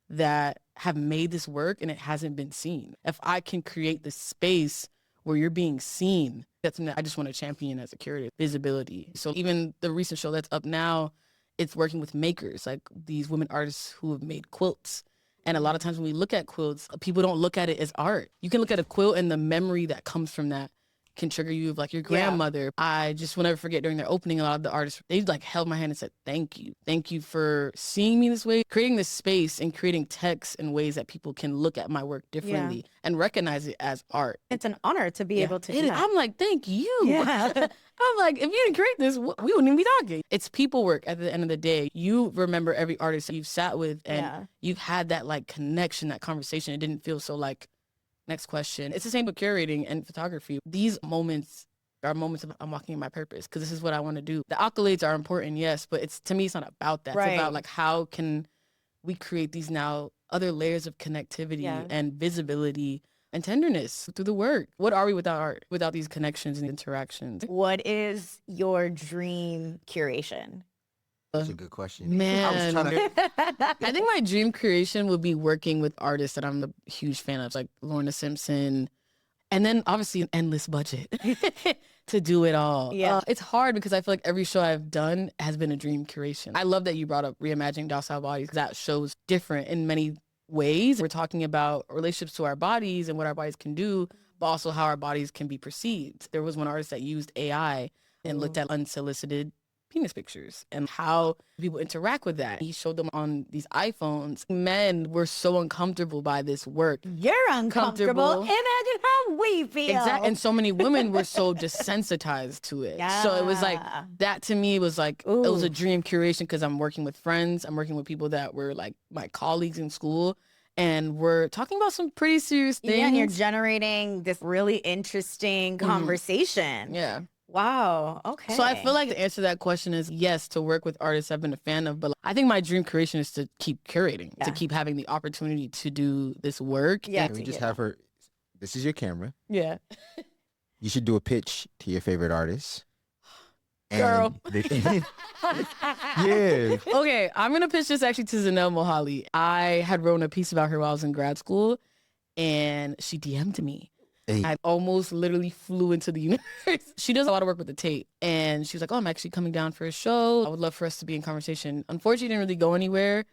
that have made this work and it hasn't been seen. If I can create the space where you're being seen, that's something that I just want to champion as a curator, visibility. So even the recent show that's up now, it's working with makers, like these women artists who have made quilts. And a lot of times when we look at quilts, people don't look at it as art. You can look at a quilt and the memory that comes from that can trigger you of like your grandmother. I just will never forget during their opening, a lot of the artists, they like held my hand and said, thank you. Thank you for seeing me this way, creating this space and creating text in ways that people can look at my work differently and recognize it as art. It's an honor to be able to do that. I'm like, thank you. I'm like, if you didn't create this, we wouldn't even be talking. It's people work at the end of the day. You remember every artist that you've sat with and you've had that like connection, that conversation. It didn't feel so like, next question. It's the same with curating and photography. These moments are moments of I'm walking in my purpose because this is what I want to do. The accolades are important, yes, but to me, it's not about that. It's about like how can we create these now other layers of connectivity and visibility and tenderness through the work. What are we without art, without these connections and interactions? What is your dream curation? That's a good question. Man, I was trying to. I think my dream creation would be working with artists that I'm a huge fan of, like Lorna Simpson, and then obviously an endless budget to do it all. Yeah. It's hard because I feel like every show I've done has been a dream creation. I love that you brought up Reimagining Docile Bodies. That show's different in many ways. We're talking about relationships to our bodies and what our bodies can do, but also how our bodies can be perceived. There was one artist that used AI and looked at unsolicited penis pictures and how people interact with that. He showed them on these iPhones. Men were so uncomfortable by this work. You're uncomfortable. Imagine how we feel. Exactly. And so many women were so desensitized to it. So it was like, that to me was like, Ooh. it was a dream curation because I'm working with friends. I'm working with people that were like my colleagues in school. And we're talking about some pretty serious things. Yeah, and you're generating this really interesting conversation. Yeah. Wow. Okay. So I feel like the answer to that question is yes, to work with artists I've been a fan of. But I think my dream creation is to keep curating, to keep having the opportunity to do this work. Yeah. Can we just have her? This is your camera. Yeah. You should do a pitch to your favorite artist. Girl. Yeah. Okay, I'm going to pitch this actually to Zanele Muholi. I had written a piece about her while I was in grad school, and she DM'd me. Hey. I almost literally flew into the universe. She does a lot of work with the tape, and she was like, oh, I'm actually coming down for a show. I would love for us to be in conversation. Unfortunately, it didn't really go anywhere.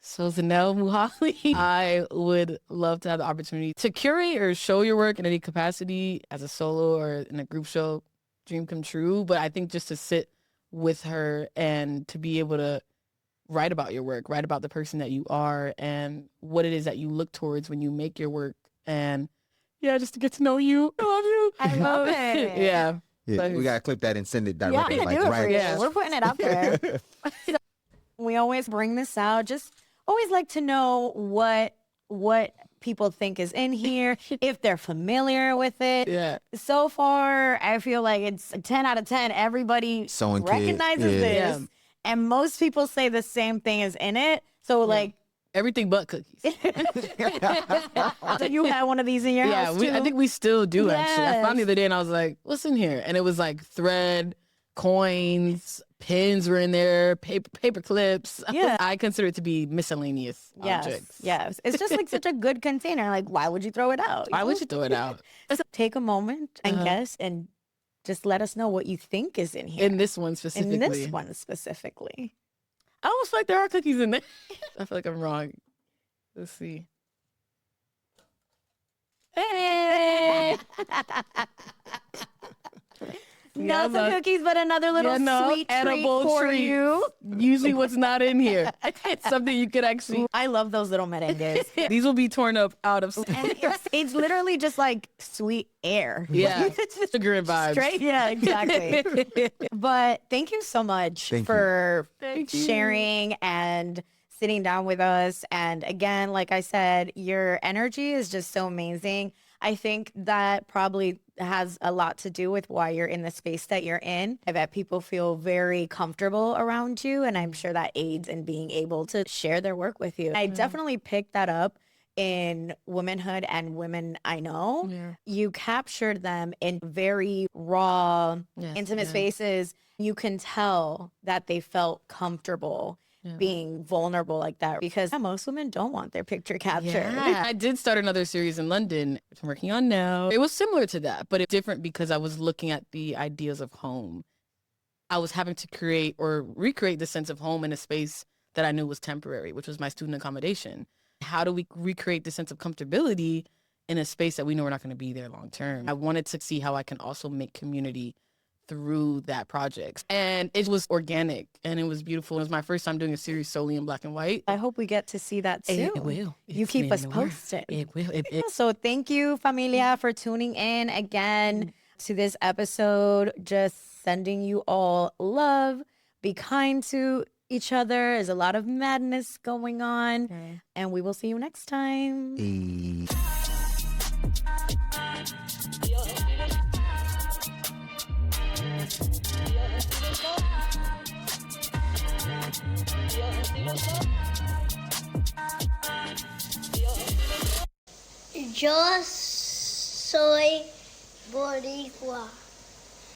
So Zanele Muholi, I would love to have the opportunity to curate or show your work in any capacity as a solo or in a group show. Dream come true. But I think just to sit with her and to be able to write about your work, write about the person that you are and what it is that you look towards when you make your work. And yeah, just to get to know you. I love you. I love it. Yeah. Yeah, we gotta clip that and send it Yeah, directly. I'm gonna do it for you. Yeah. We're putting it out there. We always bring this out. Just always like to know what people think is in here, if they're familiar with it. Yeah. So far, I feel like it's a 10 out of 10. Everybody Sewing kit, recognizes yeah. this. Yeah. And most people say the same thing is in it. So like, Everything but cookies. so you had one of these in your house too? I think we still do actually. I Yes. found the other day and I was like, what's in here? And it was like thread, coins, pins were in there, paper clips. Yeah. I consider it to be miscellaneous objects. Yes. It's just like such a good container. Like, why would you throw it out? Why would you throw it out? So take a moment and guess and just let us know what you think is in here. In this one specifically. In this one specifically. I almost feel like there are cookies in there. I feel like I'm wrong. Let's see. Hey! Not some cookies, but another little sweet edible treat for treat. you. Usually what's not in here. It's something you could actually... I love those little merengues. These will be torn up out of... And it's literally just like sweet air. Yeah. It's just Sugar and vibes. straight. Yeah, exactly. But thank you so much for sharing and sitting down with us. And again, like I said, your energy is just so amazing. I think that probably has a lot to do with why you're in the space that you're in. I bet people feel very comfortable around you, and I'm sure that aids in being able to share their work with you. I definitely picked that up in Womanhood and Women I Know. Yeah. You captured them in very raw, intimate spaces. You can tell that they felt comfortable being vulnerable like that, because most women don't want their picture captured. Yeah. I did start another series in London, which I'm working on now. It was similar to that, but it's different because I was looking at the ideas of home. I was having to create or recreate the sense of home in a space that I knew was temporary, which was my student accommodation. How do we recreate the sense of comfortability in a space that we know we're not going to be there long term? I wanted to see how I can also make community through that project. And it was organic and it was beautiful. It was my first time doing a series solely in black and white. I hope we get to see that soon. It will. You It's keep in us the works. posted. It will. So thank you, familia, for tuning in again to this episode. Just sending you all love. Be kind to each other. There's a lot of madness going on. And we will see you next time. Yo soy boricua.